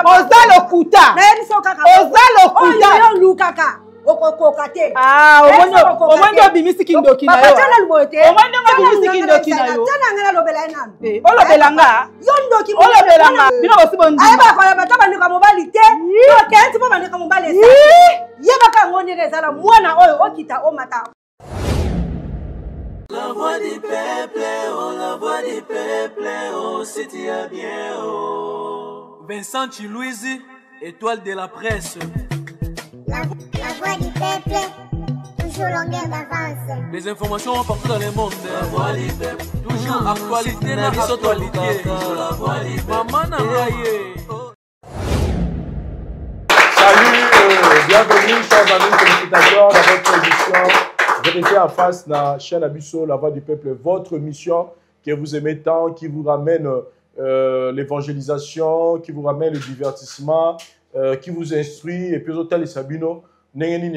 Ozalokuta. Ozalokuta. Okokokate. Ah, omondo bimisi kindoki na yo. Bapatana lubote. Omondo bimisi kindoki na yo. Tana ngala lobela ina. Olobelanga. Yondoki. Olobelanga. Bino osibondi. Ayeba kwa bata bandika mobali te. Yo kenti po bandika mobali sa. Yeba ka ngoni rezala mwana oyo okita o mata. La voix du peuple, oh la voix du peuple, oh c'était bien oh. Vincent Chilouizi, étoile de la presse. La voix du peuple, toujours longueur d'avance. Les informations partout dans le monde. La voix du peuple, toujours actualité dans actualité. La voix du peuple. Maman Nangaye. Salut, bienvenue chers amis téléspectateurs dans votre émission. Vérité en face de la chaîne Abisso, la voix du peuple, votre mission que vous aimez tant, qui vous ramène l'évangélisation, qui vous ramène le divertissement, qui vous instruit, et puis autant les sabino, et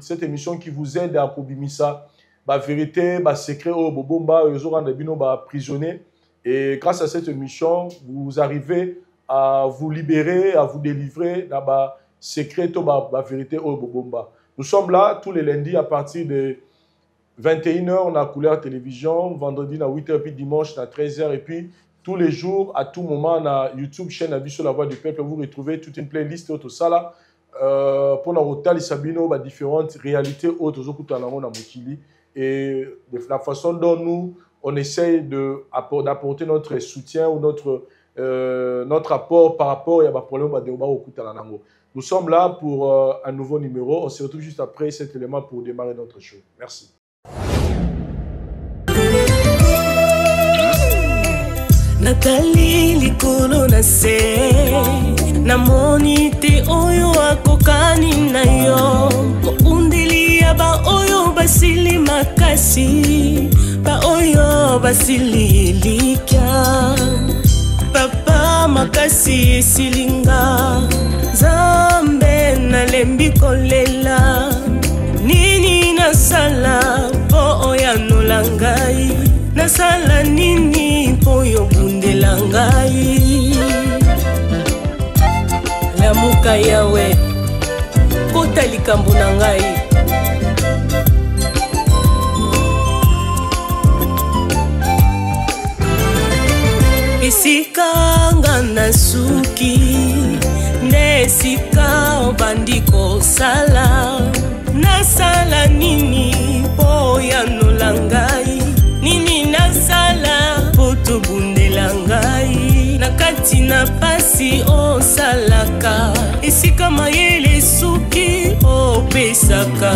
cette émission qui vous aide à probimisa, la vérité, la secret, prisonnier. Et grâce à cette émission, vous arrivez à vous libérer, à vous délivrer, la secret, la vérité, Nous sommes là tous les lundis à partir de 21h, on a Couleur Télévision, vendredi à 8h, puis dimanche à 13h, et puis tous les jours, à tout moment, on a YouTube, chaîne Abisso, la voix du peuple, vous retrouvez toute une playlist auto sala pour la Rotali Sabino, différentes réalités autres, et de la façon dont nous, on essaye d'apporter notre soutien ou notre apport par rapport à des problèmes de Nous sommes là pour un nouveau numéro. On se retrouve juste après cet élément pour démarrer notre show. Merci. Nathalie likolo na se namoni te oyo akokani na yo moundeli ya ba oyo basili makasi ba oyo basili lika papa makasi esilinga Zambe nalembi kolela nini nasala po oyanola ngai nasala nini po yobundela ngai lamuka yawe kota likambo na ngai esika nga nasuki Nesika obandiko sala nasala nini po yanola ngai nini nasala po tobundela ngai na kati na pasi osalaka esika mayele suki opesaka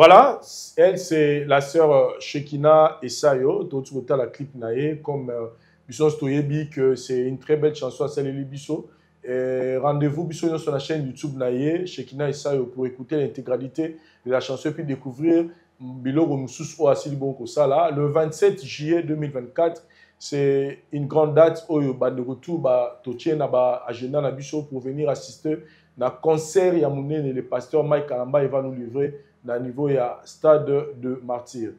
Voilà, elle c'est la sœur Shekina Esayo, d'autres côté la clip naé comme Bisson Stoyebi que c'est une très belle chanson à Saleli Bisso. Rendez-vous sur la chaîne YouTube naé Shekina Esayo pour écouter l'intégralité de la chanson et puis découvrir Bilo Romusus Oasili Bonko Sala le 27 juillet 2024. C'est une grande date où il y a de retour à Agenda na Bisso pour venir assister à concert Yamoune et le pasteur Mike Kalamba il va nous livrer dans le niveau stade de Martyr.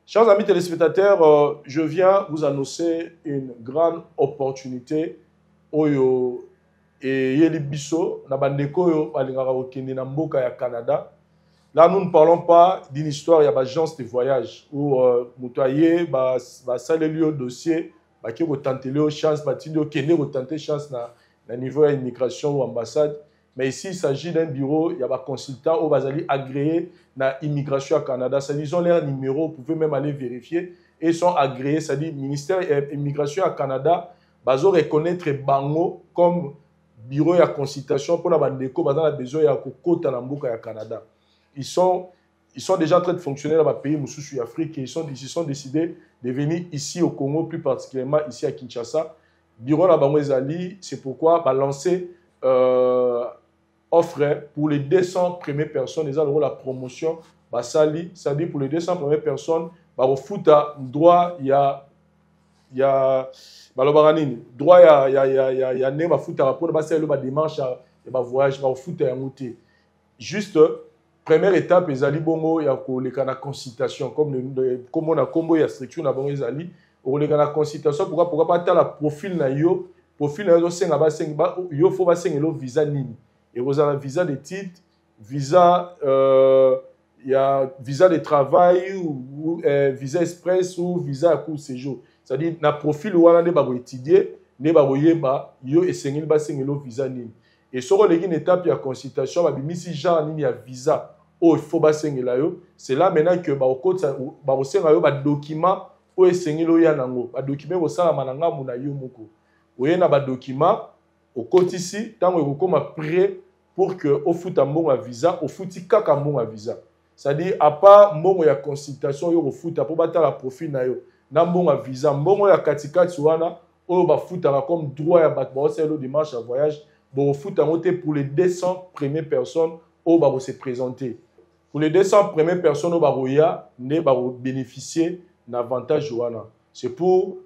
Chers amis téléspectateurs, je viens vous annoncer une grande opportunité oyo et yeli biso na bandeko yo balingaka okende na mboka ya Canada Là, nous ne parlons pas d'une histoire, il y a l'agence de voyage où Moutaye va saler le dossier, qui va tenter le chance, va tenter chance na niveau immigration ou ambassade. Mais ici, il s'agit d'un bureau, il y a un consultant où va aller agréer na immigration au Canada. C'est-à-dire, ils ont leur numéro, vous pouvez même aller vérifier. Et ils sont agréés, c'est-à-dire, ministère immigration au Canada, va reconnaître Bango comme bureau de consultation pour la bandeko, va besoin de Kota Nambuka au Canada. Ils sont déjà en train de fonctionner dans le pays Moussoussou Afrique et ils sont décidés de venir ici au Congo, plus particulièrement ici à Kinshasa. Bureau la Bango Ezali, c'est pourquoi va lancer offre pour les 200 premières personnes, ils ont la promotion, c'est-à-dire pour les 200 premières personnes, bah au foot droit il y a droit il y a né foot rapport bah c'est le démarche et voyage au foot et monter. Juste première étape ezali bongo ya ko lekana consultation comme on a combo ya structure na bongo ezali o lekana consultation pourquoi pas ta la profil na yo senga ba senga yo faut ba senga lo visa nini et vous avez visa de titre visa il y a visa de travail ou visa express ou visa à court séjour, c'est-à-dire na profil wana ne ba ko étudier ne ba ko yeba yo esengeli ba senga lo visa nini. Et sur une étape de consultation, si genre il y a visa, il faut basengela yo. C'est là maintenant que ba osenga yo ba document o esengelo ya nango. Ba document ko sala mananga muna yo moko. Oye na ba document au côté ici tant que comme prêt pour que au futa mbongo visa, au futi kaka mbongo visa. C'est-à-dire à part mbongo ya consultation yo au futa pour battre la profil na yo. Na mbongo visa, mbongo ya katikati wana o ba futa comme droit ya ba c'est le démarche à voyage. Bon, foot à monter pour les 200 premières personnes au baro se présenter. Pour les 200 premières personnes au baroya, ne baro bénéficier d'avantage joana. C'est pour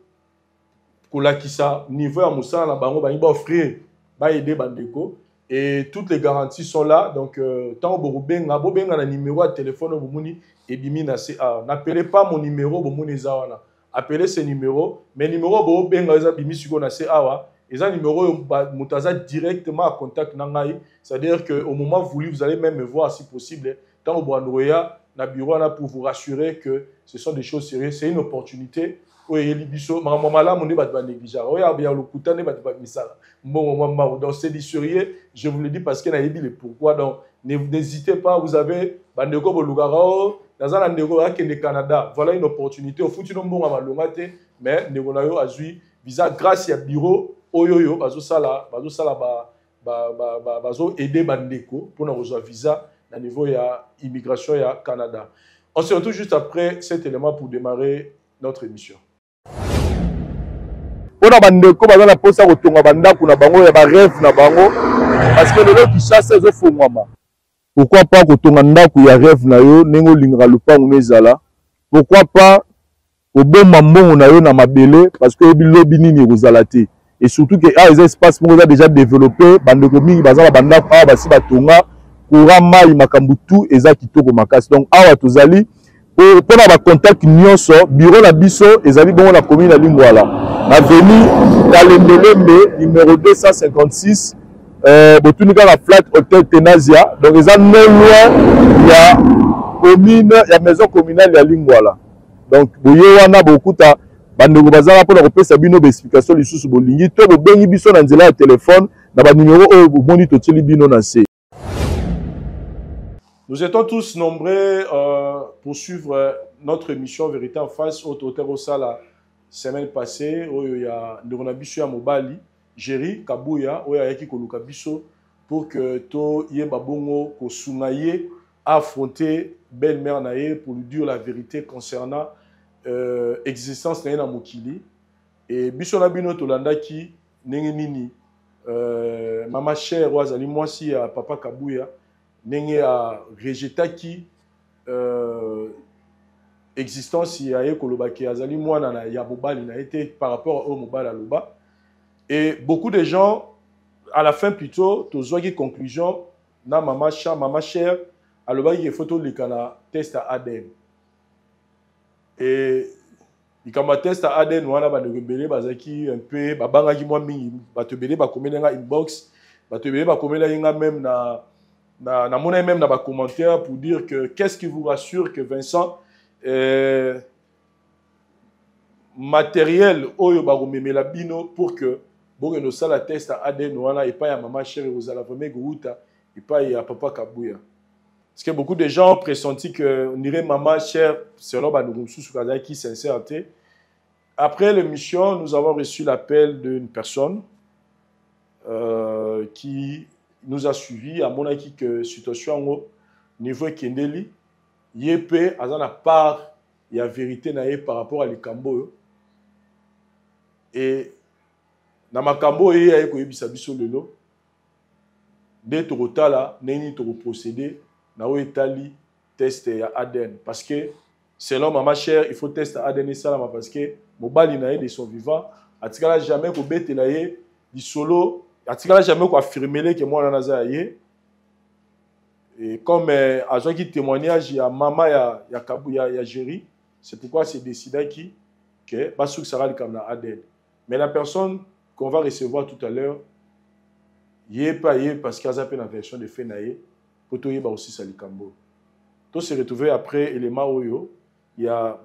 la qui ça niveau à Moussa la baro ba offrir ba aider bandeko et toutes les garanties sont là donc tant baro benga na numéro de téléphone au bomuni et bimi na CA. N'appelez pas mon numéro bomuni zawana. Appelez ce numéro mais numéro baro benga za bimi siko na CA. Et ça, numéro, Moutaza directement à contact Nangaï. C'est-à-dire qu'au moment voulu, vous allez même me voir si possible. Tant au Boanoya, na bureau là pour vous rassurer que ce sont des choses sérieuses. C'est une opportunité. Oui, Libiso, maman là, mon nez va négliger. Oui, bien le couteau n'est pas misala. Bon, donc c'est sérieux. Je vous le dis parce qu'il y a dit le pourquoi. Donc n'hésitez pas. Vous avez Bandeko Bolugaro dans un endroit qui est le Canada. Voilà une opportunité. Au foot, non bon à malongate, mais Negonayo a joué visa grâce à bureau. Oyoyo, bazo aider bandeko pour nous recevoir visa à niveau ya immigration ya Canada. On se retrouve juste après cet élément pour démarrer notre émission. On a bandeko baza na posa kotonga bandako na bango ya ba rêve na bango parce que le qui chasse zo fongwama. Pourquoi pas kotonga ndako ya rêve na yo nengo lingara lupango mezala? Pourquoi pas oboma mbongo na yo na mabele parce que bilobi nini kozalate? Et surtout que les espaces sont déjà développés, bandekomi bazala banda pa basi batonga courant mai makambutu eza kitoko makasi. Donc awa tozali pour ba contact nyonso bureau la biso ezali bongo na commune ya Lingwala. Na veni Kalendelembe numéro 256 botunika la flat hotel Tenazia. Donc eza non loin ya commune ya maison communale ya Lingwala. Donc boye wana bokuta bandeko bazala pour repesa bino be explication lisusu bolingi to bo bengi biso na nzela ya téléphone na ba numéro o boni to tili bino na se. Nous étions tous nombreux pour suivre notre émission Vérité en face au hôtel Rosa la semaine passée où il y a ndona biso ya mobali Jerry Kabuya où ya ki koluka biso pour que to yeba bongo ko sungaye affronter belle-mère nae pour lui dire la vérité concernant existence na na mokili et biso na bino tolandaki ndenge nini mama chère wazali mwasi ya papa Kabuya ndenge a rejetaki existence ya ekolobaki azali mwana na ya mobali na été par rapport au mobali aloba et beaucoup de gens à la fin plutôt tozwaki conclusion na mama chère alobaki ke photo likana test à ADN. Et quand on teste à ADN, on a un peu, babangaki moi mingi, batebele ba komenga inbox, batebele ba komenga même na mon même dans les commentaires pour dire que qu'est-ce qui vous rassure que Vincent matériel oyo baromemela bino pour que boke no sala test à ADN wana et pas ya maman chérie aux ala vraiment gouta et pas ya papa Kabouya. Parce que beaucoup de gens ont pressenti que on dirait maman chère selon Banouroumsou Soukazai qui sincérité. Après l'émission, nous avons reçu l'appel d'une personne qui nous a suivis à mon avis que situation au niveau Kendeli yépé à la part il y a vérité naé par rapport à l'Ikambo et na makambo y a ko yebisa biso lelo de tokotala neni to procéder na o etali test ya ADN parce que selon maman chère il faut tester ADN ça parce que mobali naé de son vivant atikala jamais ko betela ye di solo atikala jamais ko affirmer que moi na za ye et comme agent qui témoignage ya maman ya Kabouya ya Géry c'est pourquoi c'est décidé que Basouk sera comme la ADN mais la personne qu'on va recevoir tout à l'heure yé pas yé parce qu'il y a une version de Fenaye pour tout y ba aussi Salikambo tout se retrouver après élément oyo il y a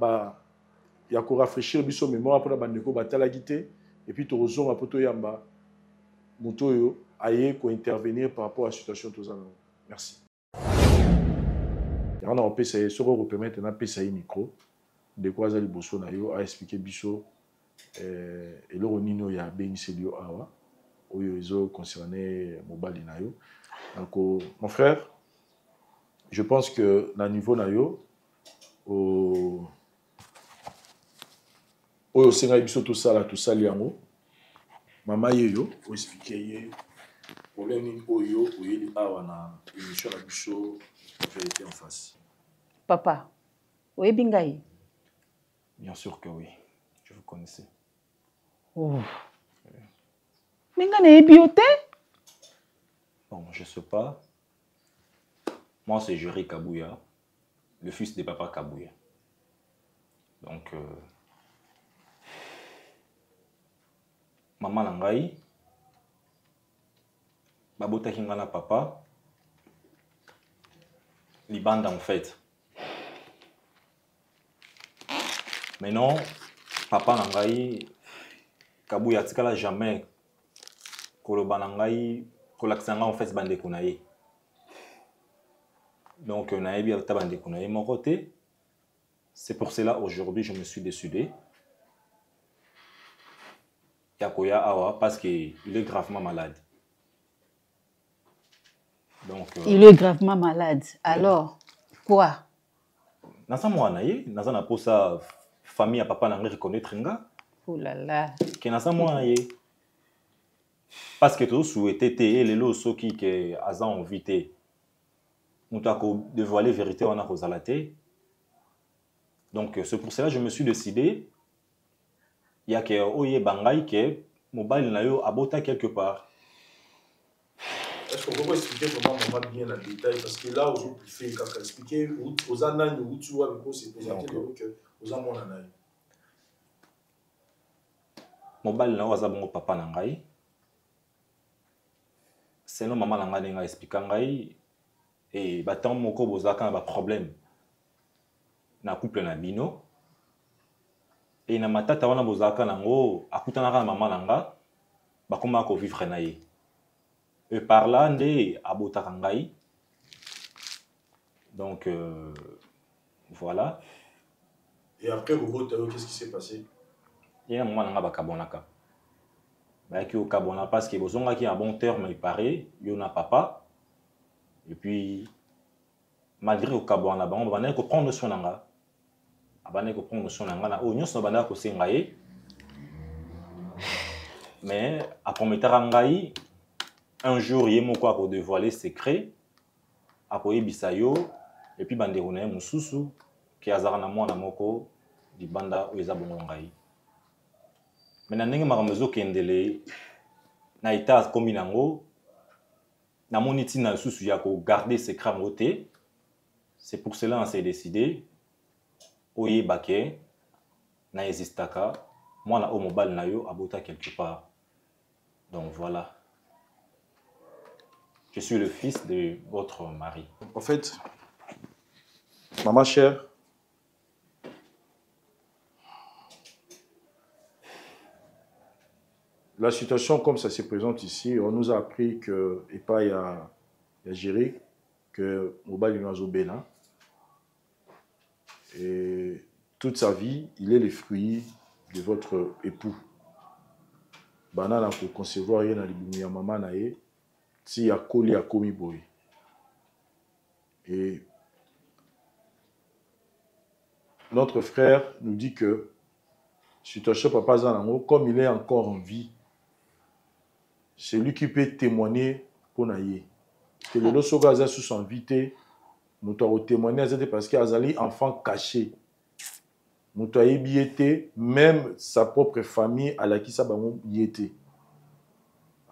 qu'on rafraîchir biso mémoire pour la bandeko batala guité et puis tout rejoindre pour tout yamba moto aye ko intervenir par rapport à la situation tous ça merci. On a pu essayer sur le permettre na pesa micro de quoi za liboso na yo a expliquer biso et le nino ya beniselio awa oyo ezo concerné mobali na yo. Donc mon frère, je pense que na niveau na yo au senga biso tout ça liango mama yeyo o expliquer ye problème oyo oyeli awa na émission la biso vérité en face. Papa, oui bingai. Bien sûr que oui, je vous connaissais. Oh. Binga na bioté? Bon, je sais pas. Moi c'est Géry Kabouya, le fils de papa Kabouya. Donc maman nangai babota kingana papa libanda en fait. Maintenant papa nangai Kabouya tikala jamais koloba nangai kolaksanga en fait bande kunaye. Donc naebi ata bande kunaye mon côté. C'est pour cela aujourd'hui je me suis décidé Yakoya awa parce qu'il est gravement malade. Donc il est gravement malade. Alors quoi? Nasa moi naye, nasa na posa famille à papa na reconnaître nga. Oh là là. Que nasa moi naye. Parce que tout souhaité et les lots soki que azan invité. Nous avons dévoilé vérité on a rosalaté. Donc c'est pour cela que je me suis décidé il y a que oye bangai que mobile na yo abota quelque part. Est-ce qu'on peut expliquer comment on va bien en détail parce que là aujourd'hui il faut expliquer aux années où tu vois le c'est présenté que aux amons na mobile na waza bongo papa na ngai. Sinon maman na ngai nga expliquer ngai et batant moko bozaka na ba problème na couple na bino. Et na matata wana bozaka nango akutana na maman nanga bakoma ko vivre na ye. Et par là nde abota kangai. Donc voilà. Et après Bobota qu'est-ce qui s'est passé? Il y a un moment nanga bakabonaka. Ba ki o kabona parce que bozonga ki un bon terme il paraît, yona papa. Et puis malgré au kabona ba on va ko prendre soin nanga. Abane ko prendre son ngana o nyonso bana ko senga ye mais a promettre ngai un jour yemo quoi ko dévoiler secret a ko yebisa yo et puis bande rona mususu ki azara na mwana moko di banda o eza bongo ngai mais na ndenge makamezo kendele na ita komi nango na moniti na susu ya ko garder secret ngote. C'est pour cela on s'est décidé oye bake na existaka moi na o mobile na yo abota quelque part. Donc voilà. Je suis le fils de votre mari. En fait, maman chère, la situation comme ça se présente ici, on nous a appris que, et pas il y a géré, que Mobali Nazobena, et toute sa vie, il est le fruit de votre époux. Banana pour concevoir rien dans les maman nae, si ya koli ya komi boy. Et notre frère nous dit que situation papa Zanango, comme il est encore en vie, c'est lui qui peut témoigner pour naïe. Que le lot soga za sous son invité, nous t'avons témoigné parce qu'il Azali enfant caché. Nous t'avons biété, même sa propre famille à laquelle ça y était.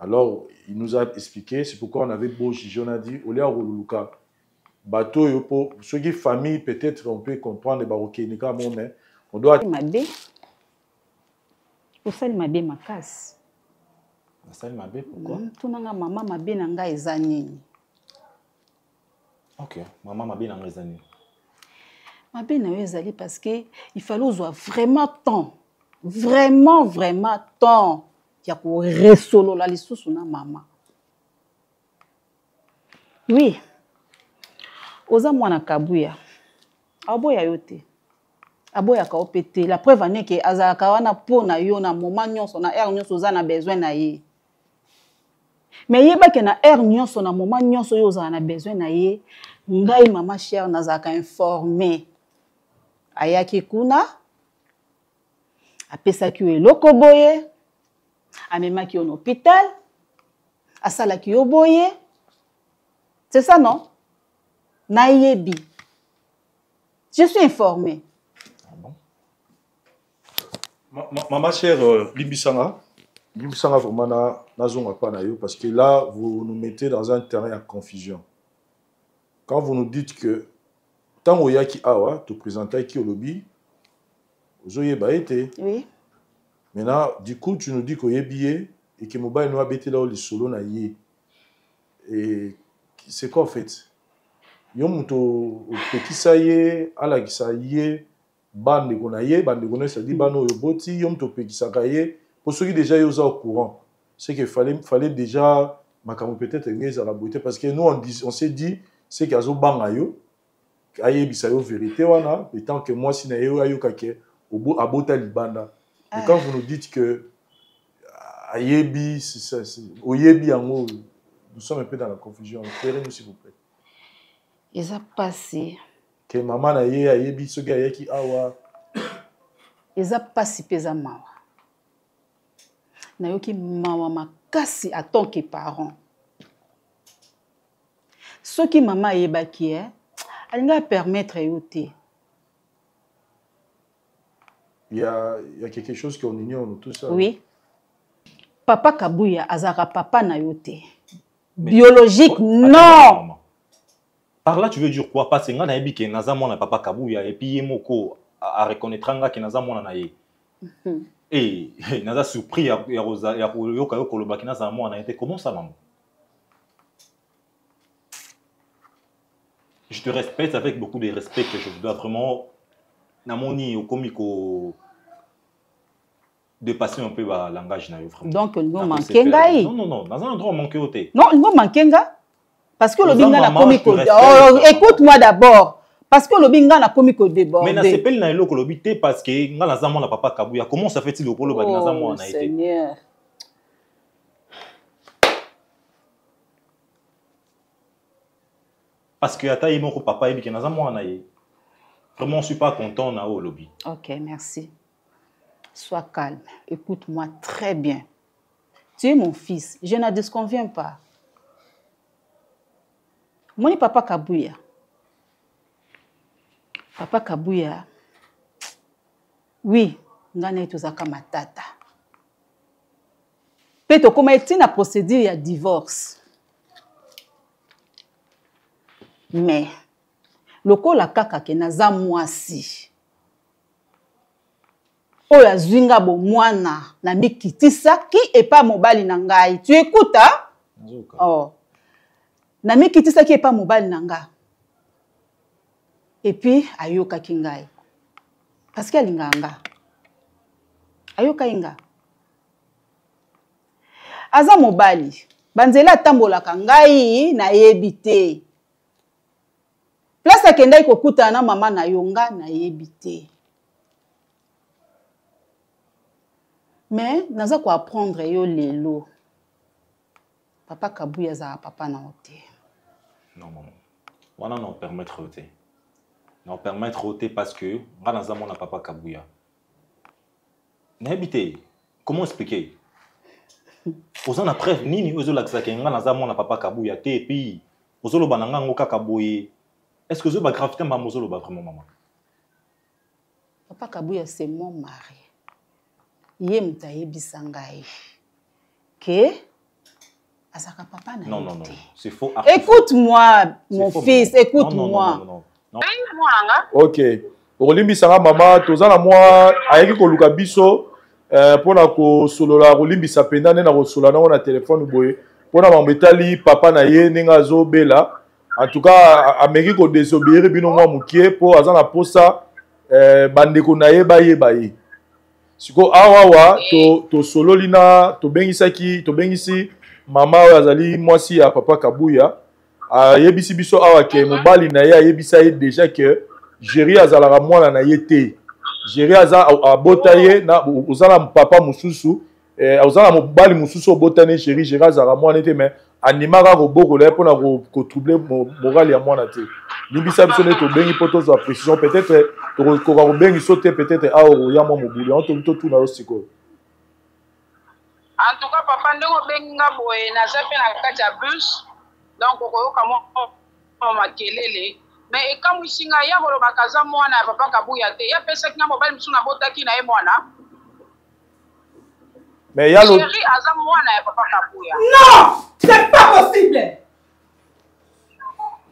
Alors, il nous a expliqué, c'est pourquoi on avait beau juger, on a dit, au lieu de bateau, pour ceux qui famille, peut-être on peut comprendre, mais on doit... Pour ça, il m'a bien ma casse. Ça, il m'a bien, pourquoi? Tout le monde, maman m'a bien en gaïzani. Ok, maman m'a bien en gaïzani. Ma bien en gaïzani parce qu'il fallait avoir vraiment temps. Vraiment temps. Il y a pour resolo la liste sur na maman. Oui. Oza mwana kabuya. Aboya yote. Aboya ka opete. La preuve est que azaka wana po na yo na moment nyonso na air nyonso za na besoin na ye. Mais yeba ke na air nyonso na moment nyonso yo za na besoin na ye, ngai mama chère nazaka informé. Ayaki kuna apesaki yo eloko boye. Amemaki en hôpital, asalaki yo boye. C'est ça, non? Naïebi. Je suis informée. Ah bon? Maman chère, Limbisanga vraiment n'a pas na yo parce que là, vous nous mettez dans un terrain à confusion. Quand vous nous dites que tant que yaki awa, tu présentais qui au lobby, vous avez été. Oui. Maintenant, du coup, tu nous dis qu'il y a billet et que Mobali nous a bêté là où les solos na yé. Et c'est quoi en fait? Yomuto petit ça yé, ala qui ça yé, bande de ça dit bano yoboti, yomuto petit ça yé. Pour ceux qui déjà y au courant, c'est qu'il fallait déjà makamu peut-être aimer à la beauté parce que nous on s'est dit c'est qu'il y a zo bangayo, aye bisayo vérité wana, et tant que moi si na yo ayo kake obo abota libanda. Et quand vous nous dites que Ayebi, Oyebi, nous sommes un peu dans la confusion. Éclairez-nous s'il vous plaît. Ils ont passé. Que maman Ayebi, ce gars qui awa. Ils ont passé pesa mawa. Nayoki mawa makasi à tant que parent. Ce qui maman Ayeba qui est, elle va permettre à yoter. Il y a quelque chose qu'on ignore, tout ça. Oui. Papa Kabuya, azara papa na yote. Biologique, non. Par là, tu veux dire quoi? Parce que nga yebi ke naza mwana papa Kabuya et puis yemoko a reconnaître nga ke naza mwana na ye. Et naza surpris ya rosa ya yoka yo koloba ke naza mwana na ye. Comment ça, maman? Je te respecte avec beaucoup de respect que je dois vraiment namoni au comico dépasser un peu le langage na yo vraiment. Donc nous manquer ngai. Non, dans un endroit manqué oté. Non, nous manquer nga parce que le binga na comico. Écoute-moi d'abord. Parce que le binga na comico débordé. Mais na sepel na eloko lobité parce que nga naza mwana papa Kabuya. Comment ça fait-il au polo ba naza mwana na été? Seigneur. Parce que ata yemoko papa yebi ke naza mwana na ye. Vraiment, je ne suis pas content na au lobby. Ok, merci. Sois calme. Écoute-moi très bien. Tu es mon fils. Je ne disconviens pas. Mon papa Kabuya. Papa Kabuya. Oui, ngana etozaka matata. Peto comment est-il la procédure ya divorce? Mais lokola kaka ke naza mwasi. Oya zwinga bo mwana na mikitisa ki et pas mobali na ngai. Tu écoutes hein? Oh. na mikitisaki epa mobali na nga. Et puis ayoka kingai. Parce qu'elle nganga. Ayoka inga. Aza mobali. Banzela tambola kangai na yebite. Place akendai kokuta na mama na yonga na yebite. Mais naza ko apprendre yo lelo. Papa Kabuya za papa na ote. Non maman. Wana non permettre ote. Non permettre ote parce que nga naza mona papa Kabuya. Na yebite. Comment expliquer? Oza na preuve nini ozo lakisa ke nga naza mona papa Kabuya te et puis ozo loba nanga ngoka Kaboye. Est-ce que je vais graviter ma mosolo vraiment maman? Papa Kabuya c'est mon mari. Yé mutaye bisangai. Que asaka papa na. Non non non, c'est faux. Écoute-moi mon fils, écoute-moi. Non. OK. Olimbi sanga maman tozana moi ayeki ko luka biso pona ko solola olimbi sapenda na ko solola na téléphone boye pona mambetali papa na ye ninga zo bela. En tout cas, Amérique ko désobéir bino mwa mukie po azana posa bandeko na ye baye. Siko awawa to solo lina to bengisi mama azali mwasi ya papa Kabuya yebisi biso awa ke mobali na ye yebisa ye déjà que Jerry azalaka mwana na ye te. Jerry aza abota ye na uzala papa mususu uzala mobali mususu obotane Jerry azalaka mwana te mais animaka ko le pona ko troubler moral ya mwana te. Limbisa biso ne to bengi poto za précision peut-être to ko bengi sauter peut-être awo ya mo mobuli on to tout na osiko. En tout cas papa ndeko bengi nga boye na zape na kati ya bus donc ko ka mo makelele mais ekamwisi nga ya bolo bakaza mwana ya papa Kabuya te ya pesa kinga mobali musu na botaki na ye mwana. Mais yalo Jerry aza mwana ya papa Kabuya. Non, c'est pas possible.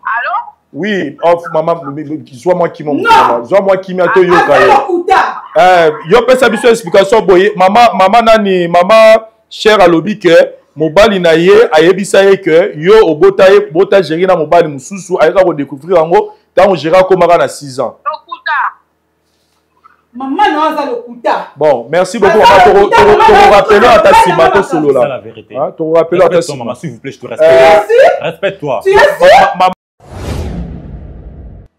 Allô? Oui, off maman, soit moi qui m'en soit moi qui m'a to yoka. Yo pesa biso explication boye mama nani mama cher alobi que mobali na ye ayebisa ye que yo bota Jerry na mobali mususu ayeka ko découvrir ngo tant Jerry komaka na 6 ans. Maman non ça le kuta. Bon, merci beaucoup maman to rappeler à ta simato solo là. C'est la vérité. Hein, to rappeler à ta simato maman s'il vous plaît, je te respecte. Respecte-toi. Tu es sûr?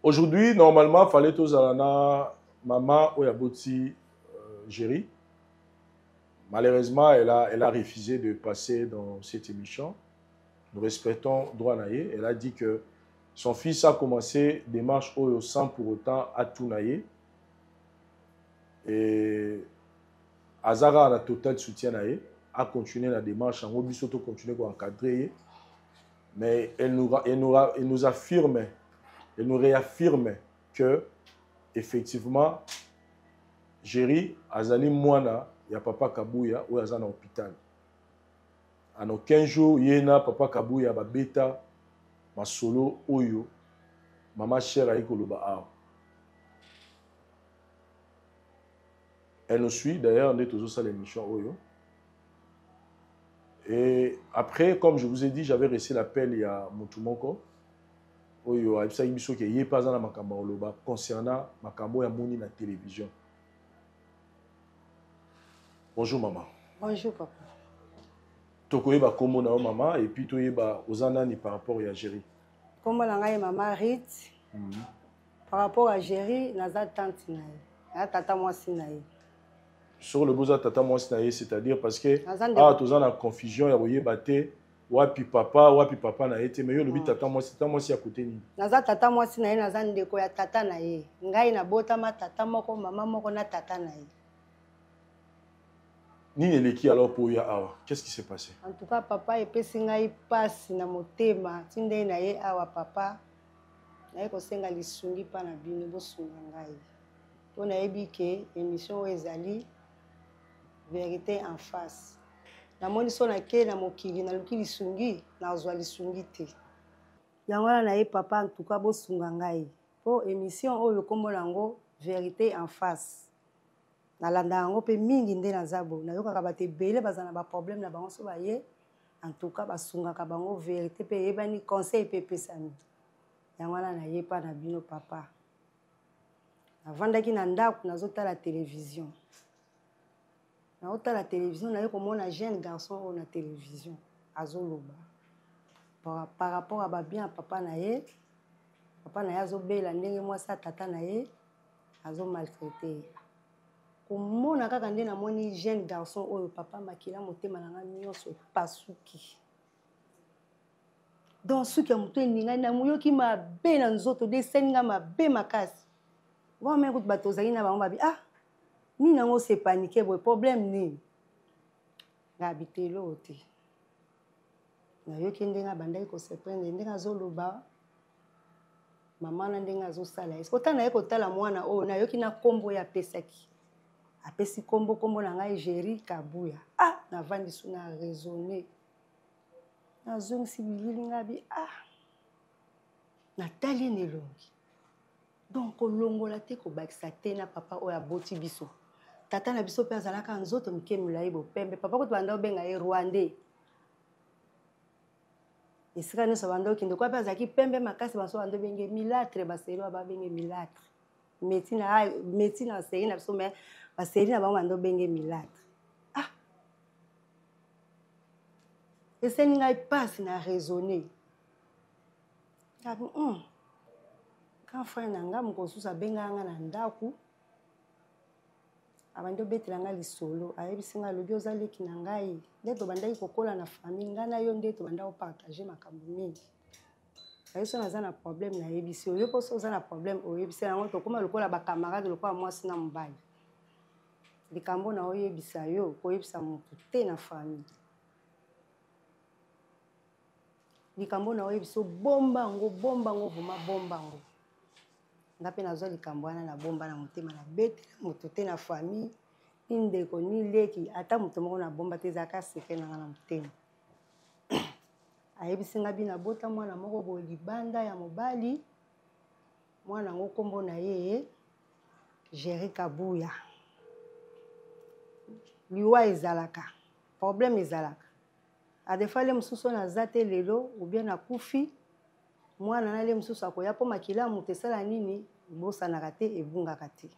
Aujourd'hui, normalement, il fallait tous alana maman Oyaboti Jerry. Malheureusement, elle a refusé de passer dans cette émission. Nous respectons droit naïe. Elle a dit que son fils a commencé des marches Oyo sans pour autant à tout naïe. Et Azara a un total soutien naïe, a continué la démarche, en Obisoto continue à encadrer. Mais elle nous affirme. Elle nous réaffirme que, effectivement, Jerry Azali Mwana, il y a papa Kabuya, ou Azana hôpital. En aucun jour, il y a papa Kabuya, beta, ma solo, oyo, maman chère Aïkoloba. Elle nous suit, d'ailleurs, on est toujours sur l'émission oyo. Et après, comme je vous ai dit, j'avais reçu l'appel il y a Mutumoko. Oyo ayebisa biso ke ye pas na makambo oloba concernant makambo ya moni na télévision. Bonjour maman. Bonjour papa. Tokoyeba kombo na maman et puis toyeba ozana ni par rapport à Jerry. Kombo na ngai maman Rit. Par rapport à Jerry naza tante na ye. Na tata mwasi na ye. Sur le boza tata mwasi na ye, c'est-à-dire parce que tozana confusion ya boyeba te. Wapi papa na ete mais yo lobi tata mwasi ya côté ni naza tata mwasi na ye naza ndeko ya tata na ye ngai na botama tata moko mama moko na tata na ye ni eleki alors pour ya awa qu'est-ce qui s'est passé en tout cas papa epesi ngai pasi na motema tinde na ye awa papa na ye kosenga lisungi pa na bino bosunga ngai to na yebi ke émission ezali vérité en face. Namoni so na ke na mokili na luki lisungi na zwa lisungi te. Yango na ye papa en tout cas bosunga ngai. Po émission oyo kombo nango vérité en face. Na landa yango pe mingi nde na zabo. Na yoka ka bate belé bazana ba problème na bango so ba ye. en tout cas basungaka bango vérité pe yebani conseil pe pesani yango wana nayepa na bino papa navandaki na ndako nazotala télévision naotala télévision naye komona jeune garçon oyo na télévision azoloba par rapport à babien papa na ye azobela ndenge mwasi tata na ye azomaltraité komona kaka nde namoni jeune garçon oyo papa makila motema na nga nyonso epasuki donc suki ya moto eningai namoyoki mabe na nzoto de esali nga mabe makasi vame kutu bato ozali na bango babi nini yango sepanike boye problème nini nga bitelo te nayoki ndenge abandaki koseprendre ndenge azoloba mama na ndenge azosala esi kota naye kotala mwana oyo nayoki na kombo oyo apesaki apesi kombo na ngai Géry Kabuya navandi so na raisonné nazongisi bilili nga bi natali ene elongi donc kolongola te kobakisa te na papa oyo aboti biso tata na biso mpe azalaka nzoto mike milai bopembe papa koto banda obenga ye Rwandais esika nyonso banda okende kwa mpe azalaki pembe makasi baso banda obenge milâtre baseri wa babenge milâtre médecine aseri na biso me baseri na bango banda obenge milâtre eseni ngai pasi na raisonné quand frère na nga mokosusu abengaka nga na ndako abandi obetela nga lisolo ayebisi nga alobi oza leki na ngai nde tobandaki kokola na famille ngai na yo nde tobandaki kopartage makambo mingi ayeso naza na problème nayebisi oyo mposo oza na problème oyebisi yango tokóma lokola bakamarade lokola mwasi na mobali likambo na oyebisa yo koyebisa motu te na famille likambo na oyebisa bomba ngo vuma bomba ngo nga mpe nazwa likambo wana na bomba na motema na bete moto te na famille ni ndeko ni leki ata moto moko na bomba te ezalaka seke nanga na motema ayebisi nga bina bota mwana moko boye libanda ya mobali mwana ngo kombo na ye Géry Kabuya liwa ezalaka problème ezalaka adefale mosusu naza te lelo ubien nakufi mwana na le mosusu akoya mpo makila moto esala nini ebosanaka te ebungaka te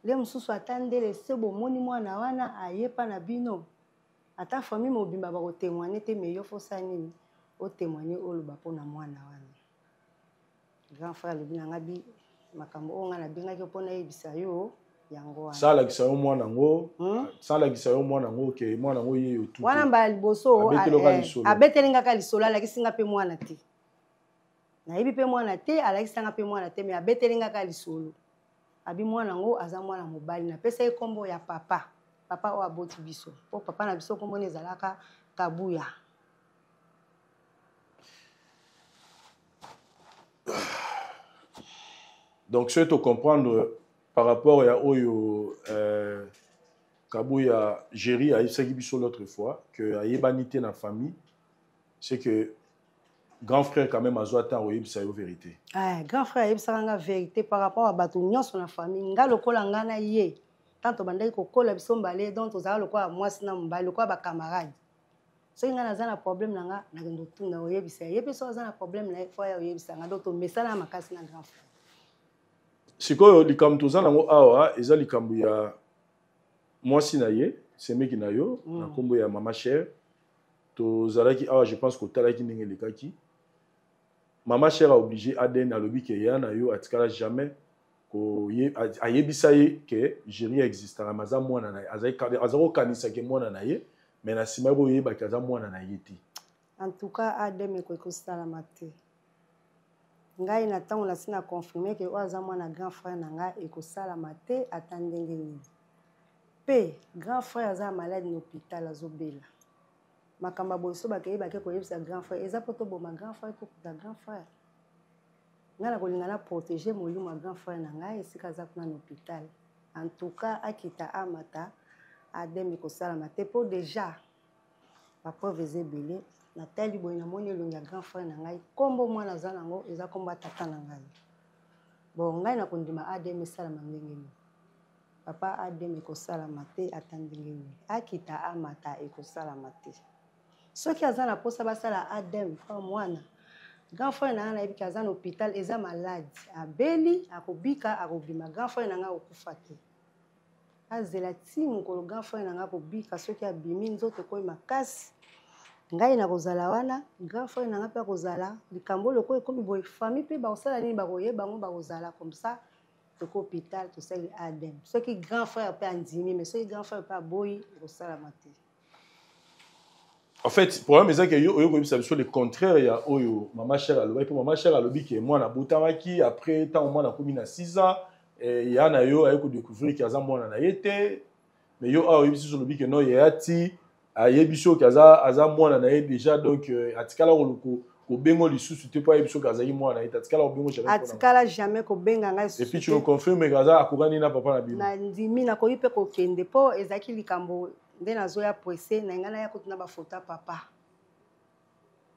le mosusu ata ndele se bomoni mwana wana ayepa na bino ata famille mobimba bakotémoigne te me yo fosala nini otémoigne oloba mpona mwana wana grand frère alobi na nga bi makambo oyo nga nabengaki mpona yebisa yo yango wana salakisa yo mwana ngo ke mwana ngo ye yo tu wana mbala liboso abetelingaka lisolo alakisinga mpe mwana te nayebi mpe mwana te alakisanga mpe mwana te me abetelingaka lisolo abi mwana ngo aza mwana mobali napesa ye kombo ya papa oyo aboti biso mpo papa na biso kombo ezalaka Kabuya. Donc c'est de comprendre par rapport à Oyo Kabuya Géry a essayé biso l'autre fois que a yebanité dans la famille, c'est que grand frère quand même a zoata oyeb sa vérité. Grand frère oyeb sa nga vérité par rapport à batu nyonso na famille nga lokola nga na ye tanto bandai kokola biso mbale donc tozala lokola mwasi na mbale lokola ba camarade. So nga naza na problème nanga na ngendo tuna oyeb sa yebi so naza na problème na fois oyeb sa nga donc to mesala makasi na grand frère. Sikoyo likambo tozana ngo awa eza likambo ya mwasi na ye semeki na yo na kombo ya mama chère tozalaki awa je pense que talaki ndenge lekaki mama chère a obligé Aden alobi ke ya na yo atikala jamais ko ayebisa ye ke Géry existera maza mwana na ye azako kanisa ke mwana na ye mais na sima bo yeba kaza mwana na ye ti en tout cas Aden ko sala mate ngai na tango na sina confirmer que oza mwana grand frère na nga ekosala mate atandenge nini pe grand frère aza malade na hôpital azobela makamba boso bakeyeba ke koyebisa grand frère eza poto boma grand frère to kuta grand frère nga na kolinga na protéger molimo ya grand frère na ngai esika aza kuna na hôpital en tout cas akita amata Adem ekosala mate po déjà bapreuve ezebele natali boye namoni elongi ya grand frère na ngai kombo mwana aza nango eza kombo tata na ngai bon ngai nakondima Adem esalama ndenge nini papa Adem ekosalama te ata ndenge nini akita amata ekosalama te soki aza na posa basala adem pa mwana grand frère na nga nayebi ke aza na hôpital eza malade abeli akobika akobima grand frère na nga okufa te azela ti mokolo grand frère na nga akobika soki abimi nzoto koyi makasi ngai nakozala wana grand frère na nga mpe akozala likambo lokola ekomi boye famille mpe bakosala nini bakoyeba bango bakozala comme ça toko hôpital tosali adem soki grand frère mpe andimi mais soki grand frère mpe aboyi ekosalama te. En fait, le problème c'est que le contraire, il y a maman chère à l'obé, maman chère à l'obé qui est moi na boutamaki après tant moi na commune à 6 ans et il y a na yo a découvrir qu'il y a moi na été mais yo a eu sur l'obé que non il y a ti a yebiso kaza moi na déjà donc atikala ko bengo lisusu te pas yebiso kaza yi moi na atikala bengo jamais atikala jamais ko benga ngai et puis tu me confirmes kaza akogani na papa na bino na ndimi na ko yipe ko kende po ezaki likambo nde nazoya pressé na ngana ya kotuna bafoto ya papa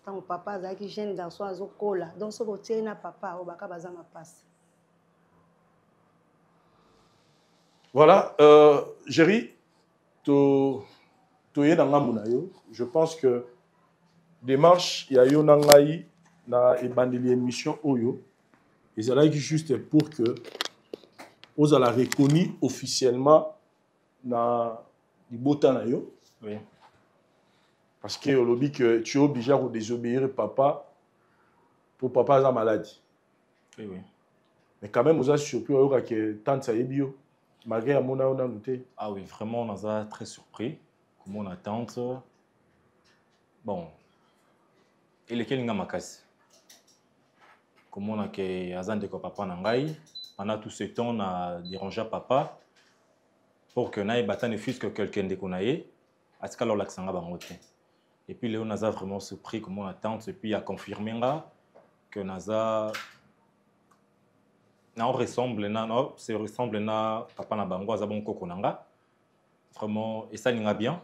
ntango papa azalaki jeune garçon azokola donc soki otie na papa obaka baza mapasi. Voilà, Géry, toye na ngambu na yo, je pense que démarche ya yo na ngai na ebandeli émission oyo ezalaki juste pour que ozala reconnu officiellement na Libota na yo. Oui. Parce que on dit que tu es obligé de désobéir papa pour papa a maladie. Oui, oui. Mais quand même, vous avez surpris que tant ça est bio. Malgré mon on a noté. Ah oui, vraiment, on a très surpris. Comme on attend. Bon. Et lequel n'a ma casse. Comme on a que Azan de papa nangai. Pendant tout ce temps, on a dérangé papa. Pour que naï bata ne fût que quelqu'un de konaïe, à ce cas-là, l'accent va monter. Et puis Léo Naza vraiment surpris comme on attend, et puis il a confirmé que Naza ressemble na papa na bango aza bon kokonanga. Vraiment et ça n'ira bien.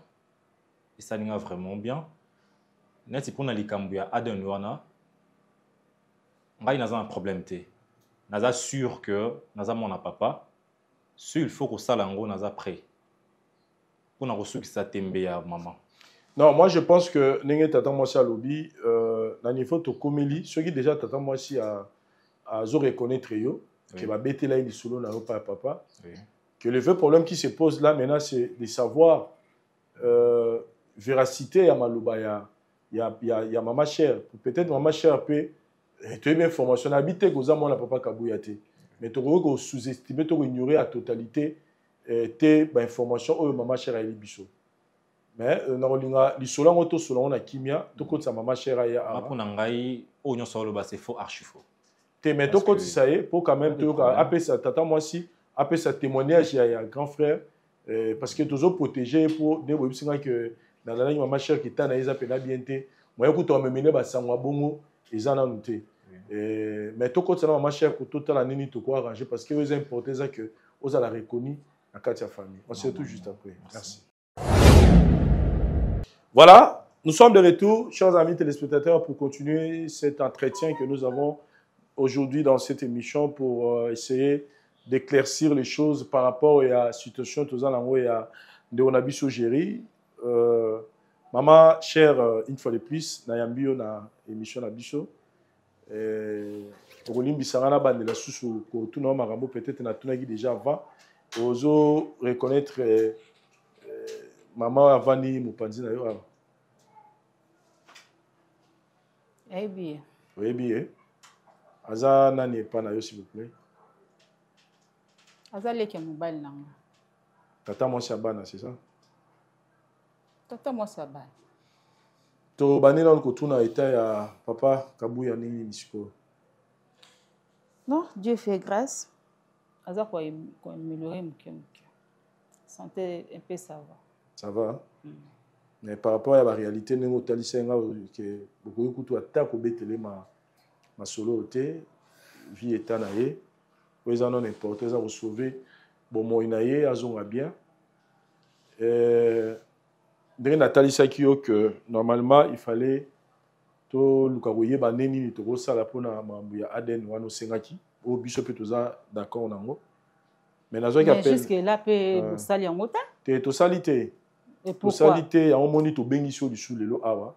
Et ça n'ira vraiment bien. Net pour na likambu ya Aden wana. Ngai Naza un problème té. Naza sûr que Naza mon papa. Il faut que ça l'ango n'a pas prêt. Pour n'a reçu que ça tembe à maman. Non, moi je pense que n'engé t'attends moi si à lobby, na niveau to komeli, ceux qui déjà t'attends moi si à zo reconnaître yo, que va bêter là il solo na pas papa. Que le vrai problème qui se pose là maintenant c'est de savoir véracité à maloba ya maman chère. Peut-être maman chère peut tu as une information habité que ça moi na papa Kabouyate. Mais tu peux sous-estimer, tu peux ignorer la totalité tes informations au maman chère à Bisso. Mais l'issolant auto selon la kimia, tu côté sa maman chère à pour nangai oignon solo c'est faux archi faux. Te mais tu côté ça est pour quand même tu appeler ça tata moi si appeler ça témoignage à grand frère parce que toujours protégé pour des web que dans la maman chère qui t'a na isa pena bienté moi écoute on me mener ba sangwa bongo ezana noté. Mais tout côté là ma chère pour tout la nini tout quoi arranger parce que c'est important ça que vous allez reconnaître la quartier famille. On se retrouve juste après. Merci. Voilà, nous sommes de retour, chers amis téléspectateurs, pour continuer cet entretien que nous avons aujourd'hui dans cette émission pour essayer d'éclaircir les choses par rapport à la situation tout ça et à Ndeonabiso Géry. Maman chère, une fois de plus, Nayambio na émission Nabiso. Rolim Bissarana Bandela Soussou, tout le monde peut-être na tunagi déjà avant. Ozo reconnaître maman Avani Mupanzi na yo. Eh bien. Oui bien. Aza nani pa na yo s'il vous plaît. Aza leke mobile nanga. Tata moi Sabana, c'est ça? Tata moi Sabana. To banela ko tuna eta ya papa Kabuya nini misiko. Non, Dieu fait grâce. Aza quoi améliorer mon santé un peu ça va. Ça va. Mais par rapport à la réalité nengo talisenga que beaucoup kutu atako betele ma solo oté vie état naé. Ils en ont importé ça sauver bon moi naé azonga bien. Derrière Nathalie Sakio que normalement il fallait to lukagoye baneni ni to sala pona mambu ya Aden wano sengaki au biso pe toza d'accord nango mais nazo ki appelle jusque là pe sali en mota te to salité et pourquoi salité ya omoni to bengiso du sous lelo awa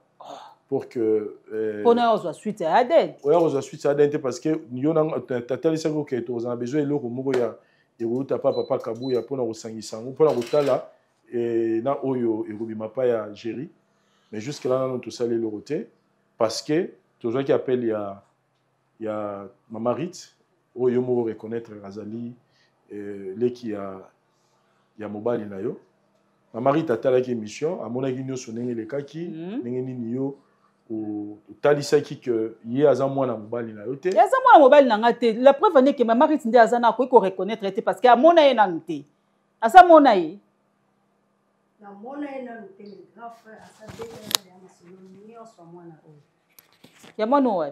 pour que pour nous on suite à Aden. Ouais, on suite à Aden parce que nous on a tel ça que tu as besoin de l'eau moko ya et vous t'as pas papa Kabuya pour nous sangisa pour nous tala et na oyo et robima pas ya géri mais jusque là nous tout ça les loroté parce que tous gens qui appellent il y a Maman Rit oyo mo reconnaître Razali les qui ya mobali na yo Maman Rit atalaki émission à mon avis nous sonner les kaki nini yo ou talisa qui que yé azamwa na mobali na yo te azamwa na mobali na ngate la preuve est que Maman Rit ndé azana ko reconnaître parce que amona ye na nté azamona ye na mona ye na nté le grand frère asabeka ya masolo nyo so mwana o ya mono wa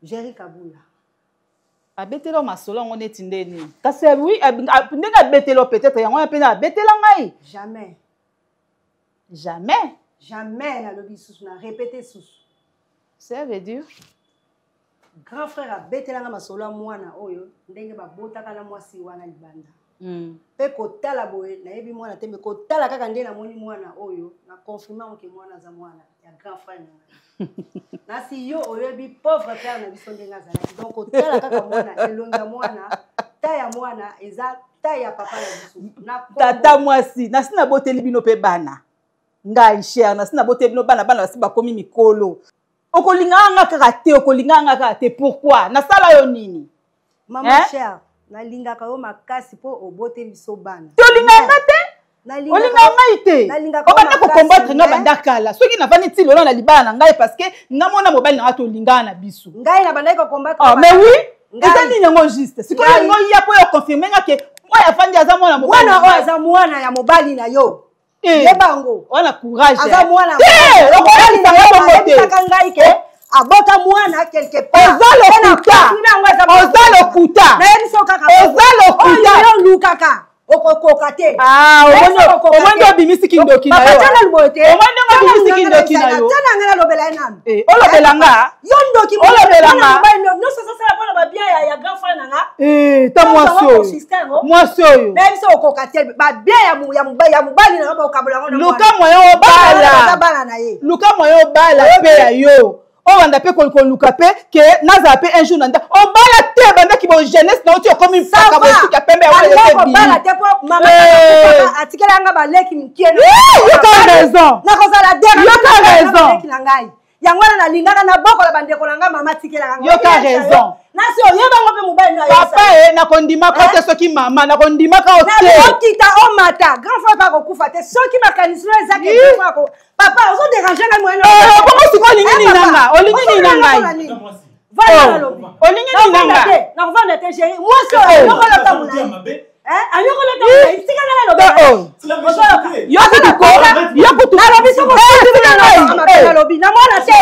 Jerry Kabula abetelo masolo ngo neti ndeni kasi oui ndenge abetelo peut-être yango ya pena abetela ngai jamais la lobby sous na répéter sous ça veut dire grand frère abetela nga masolo mwana oyo ndenge babotaka na mwasi wana libanda pe kotala boye na yebi mwana tembe kotala kaka ndena moni mwana oyo na confirmer que mwana za mwana ya grand frère na si yo oyebi pauvre frère na biso ndenga zala donc kotala kaka mwana elonga mwana taya mwana eza taya papa la biso na tata mwasi na sina boteli bino pe bana ngai cher na sina boteli bino bana basi bakomi mikolo okolinganga kaka te pourquoi na sala yo nini mama cher na lingaka yo makasi po oboteli biso bana tolinganga te olinganga ite obanda ko combattre nga banda kala soki na vani ti lolo na libala na ngai parce que nga mona mobali na to linganga na biso ngai na banda ko combattre mais oui eza nini yango juste sikoyo ngo ya po yo confirmer nga ke oya fandi aza mwana mobali mwana oyo aza mwana ya mobali na yo yebango wana courage aza mwana mobali na yo kaka ngai ke abota mwana quelque part oza lokuta na yebiso kaka oyo lukaka okokoka te omwende obimisi kindoki na yo omwende obimisi kindoki na yo tana ngala lobela enam olobela nga yo ndoki olobela nga no so sala pona ba bien ya grand frère nanga ta mwasi oyo na yebiso okoka te ba bien ya mobali na ba okabola ngo luka moyo obala pe ya yo o wanda pe koluka pe ke naza pe un jour nanda o bala te banda ki bo jeunesse na oti okomi mpaka bo sika pembe ya wale te bi bala te po mama atikela nga baleki mkieno yo ka raison na ko sala dera yo ka raison baleki na ngai yango na lingaka na boko la bandeko na nga mama tikela nga yo ka raison nasi oyeba ngo pe mobali na papa na kondima ko te soki mama na kondima ka o te na okita o mata grand frère pa ko kufa te soki makanisino ezake ko papa ozo déranger ngai mwana bongo siko olingi nini nanga olingi nini nangai voilà lobi olingi nini nanga na revendre te chéri moi so yokola ta muna ayokola ta muna tika ngala lobi yo kutu na lobi so na lobi na mwana te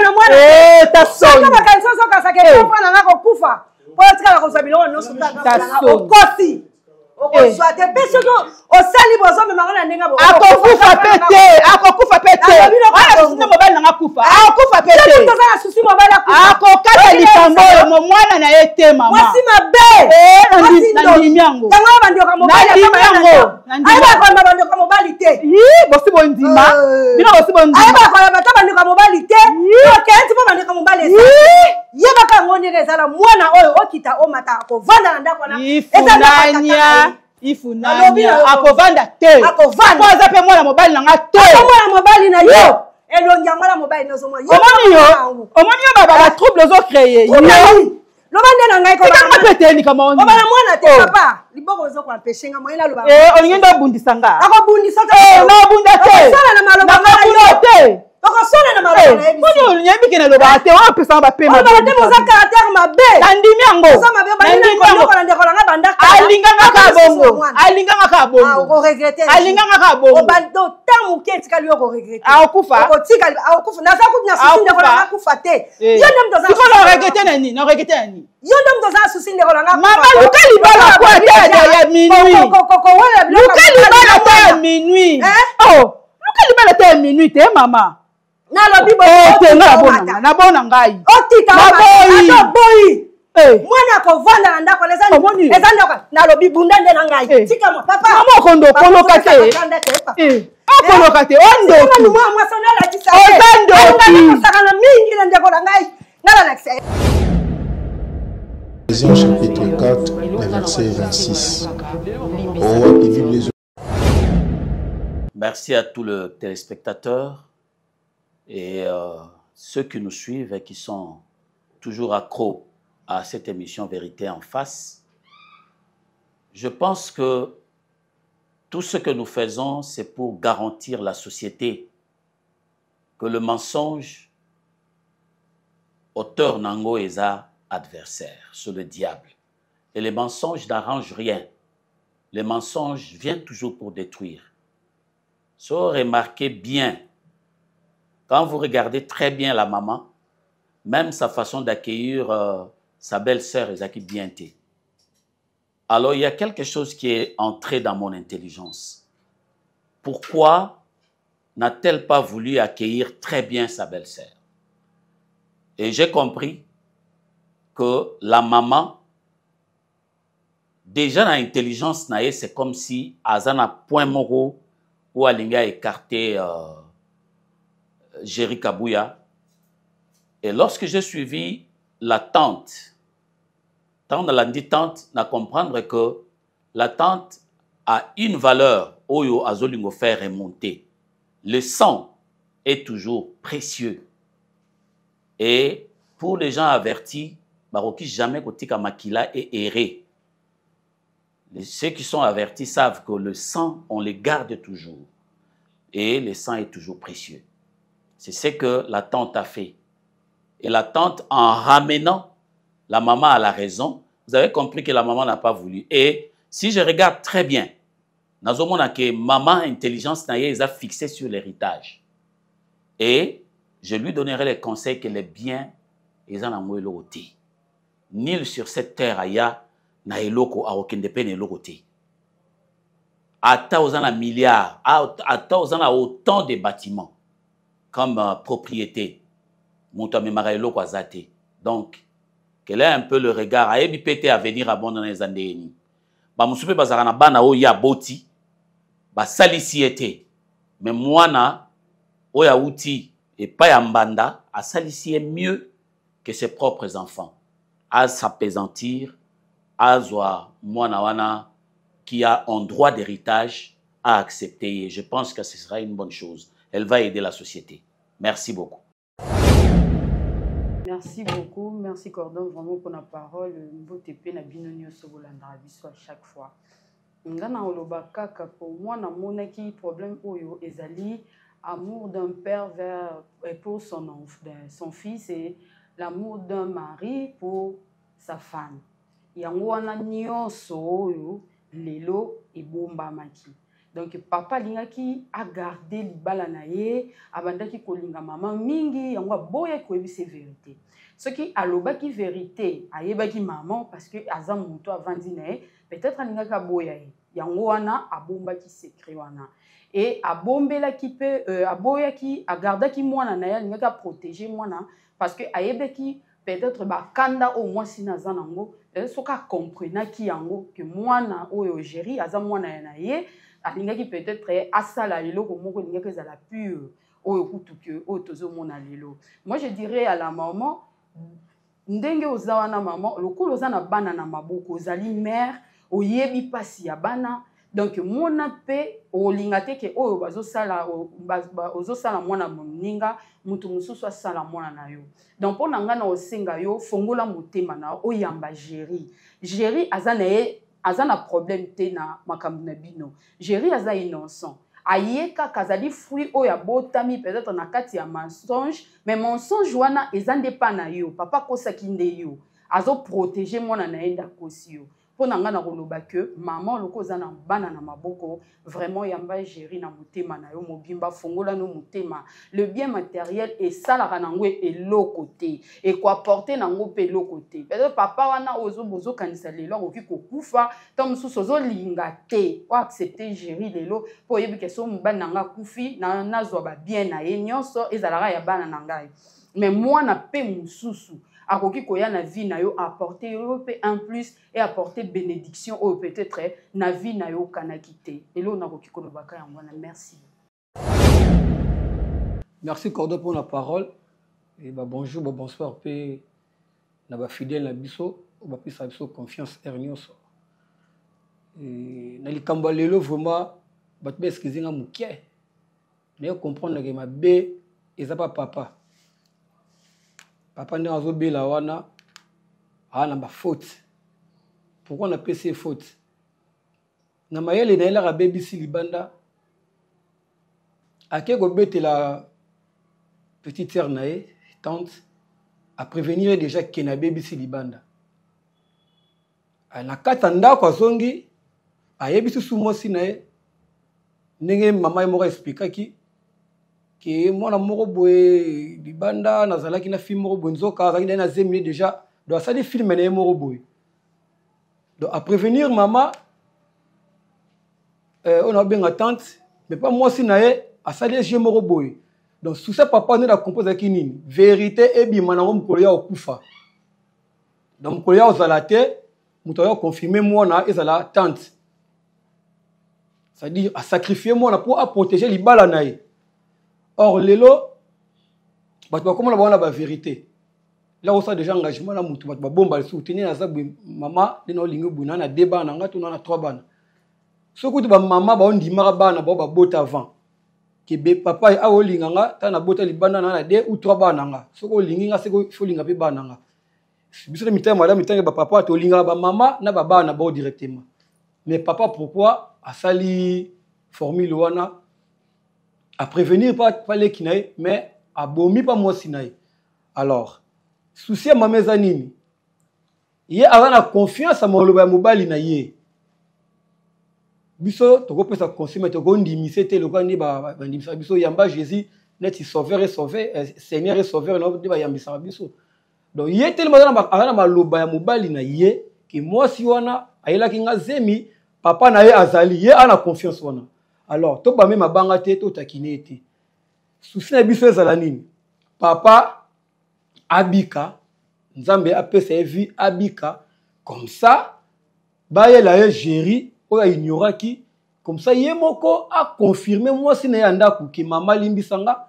na mwana ta so ka makanisa so ka sake kwa na ngako kufa po tika la konsabilo no so ta okosi okozwate mpe soki osali bozo memanga na ndenge akokufa pete wana susi mobali nanga kufa akokufa pete tozala susi mobali akokata likambo oyo mwana na ye te mama mwasi mabe nandimi yango yango bandioka mobali ayebakoloba bandioka mobali te bosi bondima bino bosi bondima ayebakoloba ta bandioka mobali te okenti mpo bandioka mobali yebaka yango ndenge ezala mwana oyo okita omata akovanda na ndako wana ifunania akovanda te po aza mpe mwana mobali nanga te mwana mobali na yo elongi ya mwana mobali nazomoni yo baba trouble ozocreye loba nde na ngai kanga mpe telikama oni obala mwana te papa liboko ezokoampeshe nga moyena loba olingi ndo obundisa nga akobundisa nabunda te te okosona na maloba na yebi koni onyambi ke na loba te opesanga bapema oba te moza caractère mabe nandimi yango alinganga ka bongo alinganga ka bongo obando tant moke etikali yo koregrete akufa okotikali akufa naza kuti na susi ndeko nanga kufa te yo nde mtoza siko na regrete na nini yo nde mtoza susi ndeko nanga mama luka libala kwa ya minuit luka libala ta ya minuit luka libala ta ya minuit te mama nalobi nabona ngai boyi mwana akovanda na ndako eza ndako nalobi bunda nde na ngai tika mo papa mama okondo okoloka te okoloka te ondoki Ephésiens chapitre 4, le verset 26. Merci à tous les téléspectateurs et ceux qui nous suivent et qui sont toujours accros à cette émission Vérité en face. Je pense que tout ce que nous faisons, c'est pour garantir la société que le mensonge, auteur nango eza adversaire, c'est le diable. Et les mensonges n'arrangent rien. Les mensonges viennent toujours pour détruire. So, remarquez bien, quand vous regardez très bien la maman, même sa façon d'accueillir sa belle-sœur Ezaki Bienté. Alors, il y a quelque chose qui est entré dans mon intelligence. Pourquoi n'a-t-elle pas voulu accueillir très bien sa belle-sœur? Et j'ai compris que la maman, déjà dans l'intelligence, c'est comme si Azana point moro ou Alinga écarté Jerry Kabouya. Et lorsque j'ai suivi la tante, tant de la dit tante, n'a comprendre que la tante a une valeur oyo azolingo faire remonter. Le sang est toujours précieux. Et pour les gens avertis, Baroki jamais kotika makila est erré. Ceux qui sont avertis savent que le sang, on les garde toujours. Et le sang est toujours précieux. C'est ce que la tante a fait. Et la tante, en ramenant la maman à la raison, vous avez compris que la maman n'a pas voulu. Et si je regarde très bien, nazomona que maman intelligence naïe a fixé sur l'héritage. Et je lui donnerai les conseils que les biens ils en ont l'auté. Nul sur cette terre aya na eloko a aucun dépend l'auté. Ata aux en milliards, ata aux en autant de bâtiments comme propriété. Donc, quel est un peu le regard à EBPT à venir à bon dans les années. Ba musupe bazarana bana o ya boti ba salisiete mais mwana o ya uti et pas ya mbanda a salisier mieux que ses propres enfants à s'apaisantir à zoa mwana wana qui a un droit d'héritage à accepter et je pense que ce sera une bonne chose. Elle va aider la société. Merci beaucoup. Merci beaucoup, merci Cordon vraiment pour la parole. Nouveau TP na binonio sobolanda biso à chaque fois. Ngana oloba kaka pour moi na monaki problème oyo ezali amour d'un père pour son fils et l'amour d'un mari pour sa femme. Yango wana nyonso oyo lelo ebomba maki. Donc papa lingaki a gardé libala na ye abandaki kolinga maman mingi yango boya koyebi c'est vérité. Ce qui alobaki vérité ayebaki maman parce que azam monto avandi na ye peut-être alingaka boya ye yango wana abombaki secret wana et abombelaki pe aboyaki agardaki mwana na ye alingaka protéger mwana parce que ayebaki peut-être bakanda au moins sina zanango soka comprenaki yango que mwana oyo Jerry azam mwana na ye alingaki peut-être asala lelo moko lingaka ezala pure oyo kutuke oyo tozomona lelo. Moi je dirais à la maman ndenge ozawana maman lokolo ozana bana na maboko ozali mère oyebi pasi ya bana donc mona pe olingate ke oyo bazosala ozosala mwana moninga mutu mususu asala mwana na yo donc pona ngana osenga yo fongola motema na oyamba Jerry azana problème te na makambo na bino. Jerry aza innocent. Ayeka kazali fruit oya botami peut-être na kati ya mensonge mais mensonge wana ezande pa na yo papa kosa kinde yo azo protéger mwana na enda kosi yo pona ngana koloba que maman loko zana bana na maboko vraiment yamba Jerry na motema na yo mobimba fongola no motema le bien matériel et ça la kanangwe et l'autre côté et quoi porter nango pe l'autre côté peut-être papa wana ozo kanisa lelo oki kokufa tom sozo lingate ou accepter Jerry lelo po yebi ke so mbana nga kufi na zo ba bien na ye nyonso ezalaka ya bana na ngai mais moi na pe mususu akoki koya na vie na yo apporter yo pe en plus et apporter bénédiction ou peut-être na vie na yo kanakite et là on a koki kolobaka yango na merci. Merci Cordon pour la parole. Et bah, bonjour, bah, bonsoir, paix. N'a fidèle na biso, ba pisa biso confiance ernioso. Et na likamba lelo vraiment ba tbe eskizinga mukie. Na comprendre que ma bé eza pas papa. Papa ne azo bé la wana a na ba faute. Pourquoi on a ces fautes? Na mayele na ela ka baby si libanda. Ake go bete la petite sœur nae, tante, à prévenir déjà qu'il y a un bébé si libanda. Na katanda kwa zongi, a yebisu sumo si nae, nenge mama e moko expliquer ki mwana moko boye libanda nazalaki na film moko boye nzoka azalaki na zemine déjà donc ça des films na moko boye. Donc à prévenir maman on a bien tante mais pas moi si nae a ça des jeux moko boye. Donc, sous ça, papa ne la compose avec une vérité et bien, on a au kufa. Donc, on a zalate, on a confirmé moi na ezala tante. C'est-à-dire à sacrifier moi pour protéger les balles naï. Or, lelo, comment on a la vérité. Là, on a déjà engagement là, on a bomba soutenir la maman, les lingu buna na débat na ngatu na 3 ban. Ce que ba maman ba on dit marabana ba bota avant. Que papa a olinganga ta na bota libanda na 2 ou 3 bananga soko olinginga seko folinga pe bananga biso na mitema madame mitanga ba papa to olinga ba mama na baba na ba directement mais papa pourquoi a sali formule wana à prévenir pas les kinae mais a bomi pas moi sinae alors souci ma mezanini ye avana confiance à moloba ya mobali na ye biso toko pesa consommer toko ndimise te lokwa ni ba ndimisa biso yamba Jésus net sauveur et sauveur Seigneur et sauveur no ba yambisa biso donc ye tellement na maloba ya mobali na ye ki moi si wana ayela ki nga zemi papa na ye azali ye ana confiance wana alors to ba me mabanga te to takine te souci na biso ezala nini papa abika nzambe apesa vie abika comme ça ba ye la géri o ya ignoraki comme ça yemoko a confirmé moi si na yanda ku ki mama limbisanga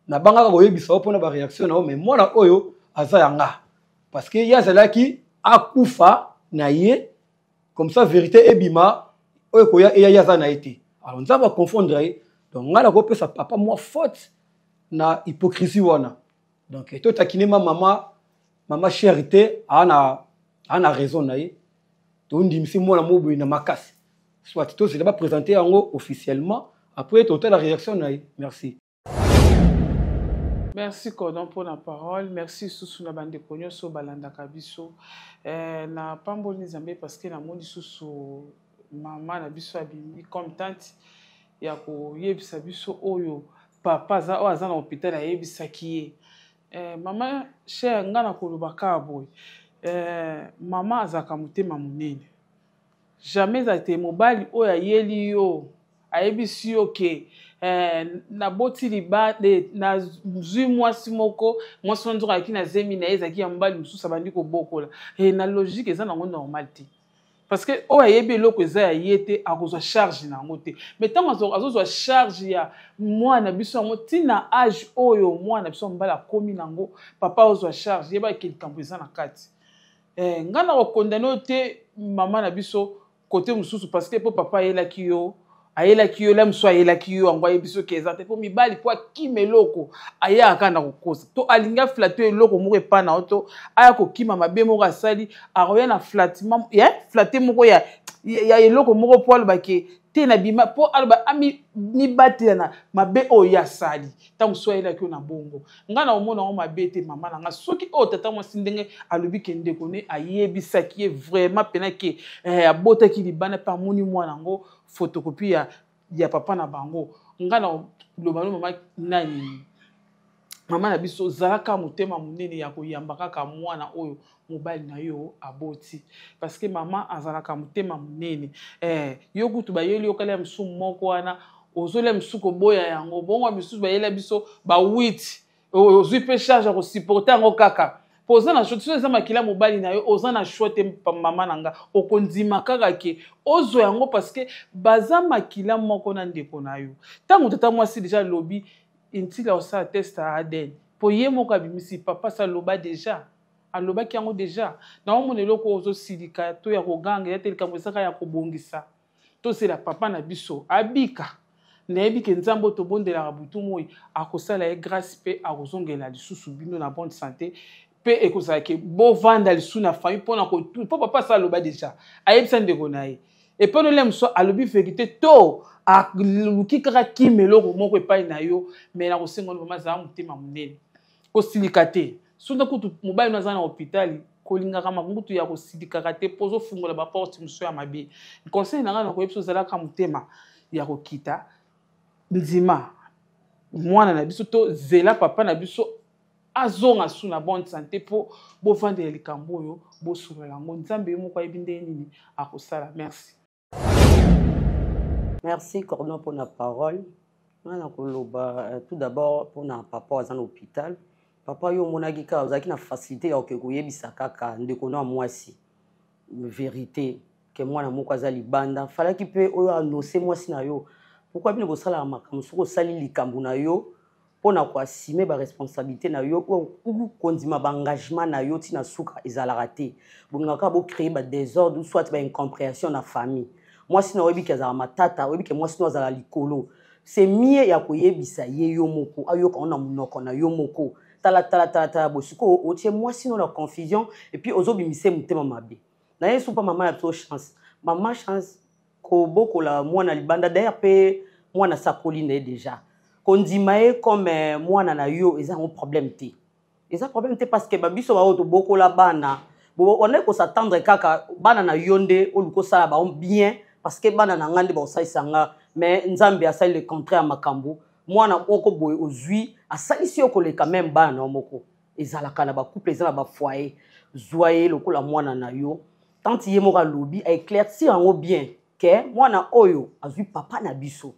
na banga ko yebisa opona ba réaction na mais moi na oyo aza yanga parce que yazalaki akufa na ye comme ça vérité ebima oyo ko ya yaza na été alors on va confondre donc ngala ko pesa papa moi faute na hypocrisie wana donc to takine mama charité ana raison na ye to ndimisi moi na mobo na makasi soit tout c'est pas présenté en haut officiellement après total la réaction merci. Merci Cordon pour la parole, merci Soussou na bande konyo so balanda kabiso na pamboli nzambe parce que na moni Soussou maman na biso abimi comme tante ya ko yebisa biso oyo papa za o azana hôpital ya yebisa kiye maman cher ngana ko lobaka boy maman azaka mutema munene jamais a été mobile o ya yeli yo ayebisi yo ke na boti libade na zui mwasi moko mwasi nzoka ki na zemi na ezaki ya mbali mususu bandi ko bokola na logique eza nango normal te parce que o ayebi eloko eza ya yete akozwa charge na ngo te mais tant azozwa charge ya mwana biso yango tina âge oyo mwana biso mbala komi nango papa ozwa charge yeba ke likambo eza na kati ngana ko condamner te mama na biso côté mususu parce que pour papa ayelaki yo la mso ayelaki yo angwa yebiso keza te po mibali po akimeloko aya akana kokosa to alinga flatter eloko moko epana oto aya kokima mabe moko asali aroya na flattement flatter moko ya eloko moko po aloba ke te na bima po aloba ami mibati na mabe oyo asali tango so ayelaki yo na bongo ngana omona ngo mabe te mama na nga soki o tata mwasi ndenge alobi ke ndeko ne ayebisaki ye vraiment pena ke abotaki libana pa moni mwana ngo photocopie ya papa na bango ngana lobano mama nani mama na biso zalaka mutema munene ya koyamba kaka mwana oyo mobali na yo aboti parce que mama azalaka mutema munene yo kutu bayeli okala msu moko wana ozole msuko boya yango bongo misusu bayela biso ba 8 ozui pe charge ko supporter ngo kaka poza na chote so makila mobali na yo oza na chote mama nanga okondima kaka ke ozo yango parce que baza makila moko na ndeko na yo tango tata mwasi déjà lobby intila osala test à ADN po ye moko abimisi papa sa loba déjà alobaki yango déjà naomona eloko ozosilika to ya koganga ya te likambo ezaka ya kobongisa tosela papa na biso abika nayebi ke nzambe tobondelaka butu moi akosala ye grâce mpe akozongela lisusu bino na bonne santé mpe ekozala ke bovanda lisu na famille mpona mpo papa sa aloba déjà ayebisa ndeko na ye epe nole moso alobi vérité to aluki kaka kima eloko moko epai na yo me na kosenga mama azala motema monene kosilika te sunda kutu mobali no aza na hôpital kolingaka makungutu ya kosilikaka te mpo ozofungola baporte mosusu ya mabe conseil na ngai na koyebisa ozalaka motema ya kokita ndima mwana na biso to zela papa na biso azonga su na bonne santé mpo bovandela likambo oyo bosolola yango nzambe ye moko ayebi ndenge nini akosala merci. Merci Cordon pour la parole. Tout d'abord pour na papa à l'hôpital. Papa yo monaki ka ozaki na facilité ya ke koyebisa kaka ndeko na mwasi. Vérité que mwana moko azali banda fala ki pe oyo annoncer mwasi na yo. Pourquoi bino bosala makambo soko sali likambo na yo pona ko assumer ba responsabilité na yo ou kondima ba engagement na yo tina suka ezala raté. Bongaka bo créer ba désordre ou soit ba incompréhension na famille. Moi sinon oyebi ke azala matata oyebi ke moi sinon azala likolo c'est mieux ya koyebisa ye yo moko ayo ko na munoko na yo moko tala bosiko otie moi sinon la confusion et puis ozobimise mutema mabe na yesu pa mama na to chance mama chance ko boko la mwana libanda d'ailleurs pe mwana sakoli ne déjà kondima e comme mwana na yo eza un problème te eza problème te parce que babiso ba oto boko la bana bo on est ko s'attendre kaka bana na yonde oluko sala ba bien parce que bana na ngande ba osaisanga mais nzambe asali le contraire makambo mwana moko boye ozui asalisi yo koleka même bana moko ezalaka na ba couple ezala ba foyer zoyer lokola mwana na yo tant ye moko lobi a éclaircir yango bien que mwana oyo azui papa na biso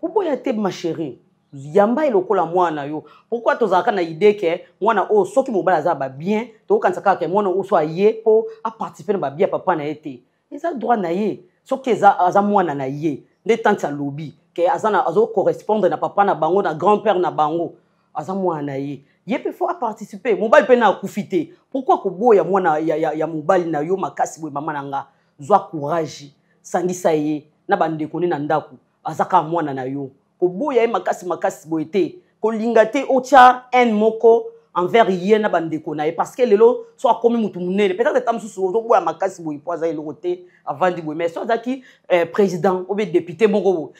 kuboya te ma chérie yamba lokola mwana yo pourquoi tozalaka na idée que mwana o soki mobala za ba bien to kansaka que mwana o so aye po a participer na ba bien papa na été eza droit na ye soki eza mwana na ye nde tante lobby que azana azo correspondre na papa na bango na grand-père na bango aza mwana na ye ye pe faut participer mobali pe na akufite pourquoi ko boya mwana ya mobali na yo makasi boye mama nanga zwa courage sangisa ye na bandeko ne na ndaku azaka mwana na yo ko boya ye makasi boye te ko linga te otia en moko envers ye na bandeko na ye parce que lelo so akomi mutu munene peut-être tam susu zo boya makasi boye po aza eloko te avant di boye mais so zaki président ou bien député moko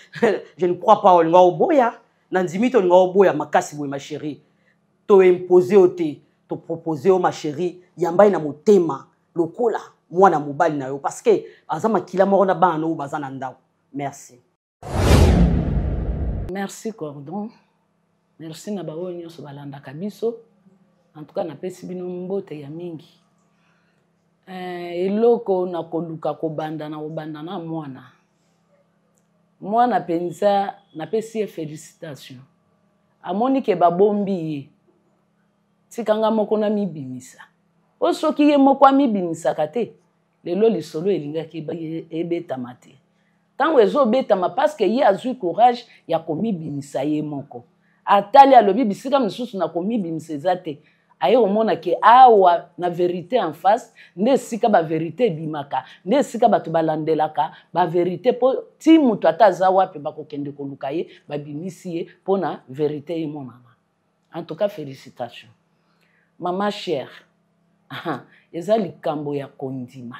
je ne crois pas olinga oboya na ndimito olinga oboya makasi boye ma chérie to imposer ote to proposer o ma chérie yamba ina motema lokola mwana mobali na yo parce que azama kila moko na bana o bazana ndako merci. Merci Cordon. Merci na ba onyo so balanda kabiso. En tout cas na pesi bino mbote ya mingi. Eloko na koluka kobanda na mwana. Mwana penza na pesi félicitations. Amoni ke babombi ye. Tikanga moko na mibimisa. Osoki ye moko mibimisa kate. Lelo lisolo elingaki ebeta mate. Tango ezo beta ma parce que ye azui courage ya komibimisa ye moko. Atali alobi bisika misusu na komibimisa zate. Aye omona ke awa na vérité en face nde sika ba vérité bimaka nde sika batu balandelaka ba vérité po ti mutu ataza wapi bakokende koluka ye babimisi ye pona vérité ye monana. En tout cas félicitations mama chère eza likambo ya kondima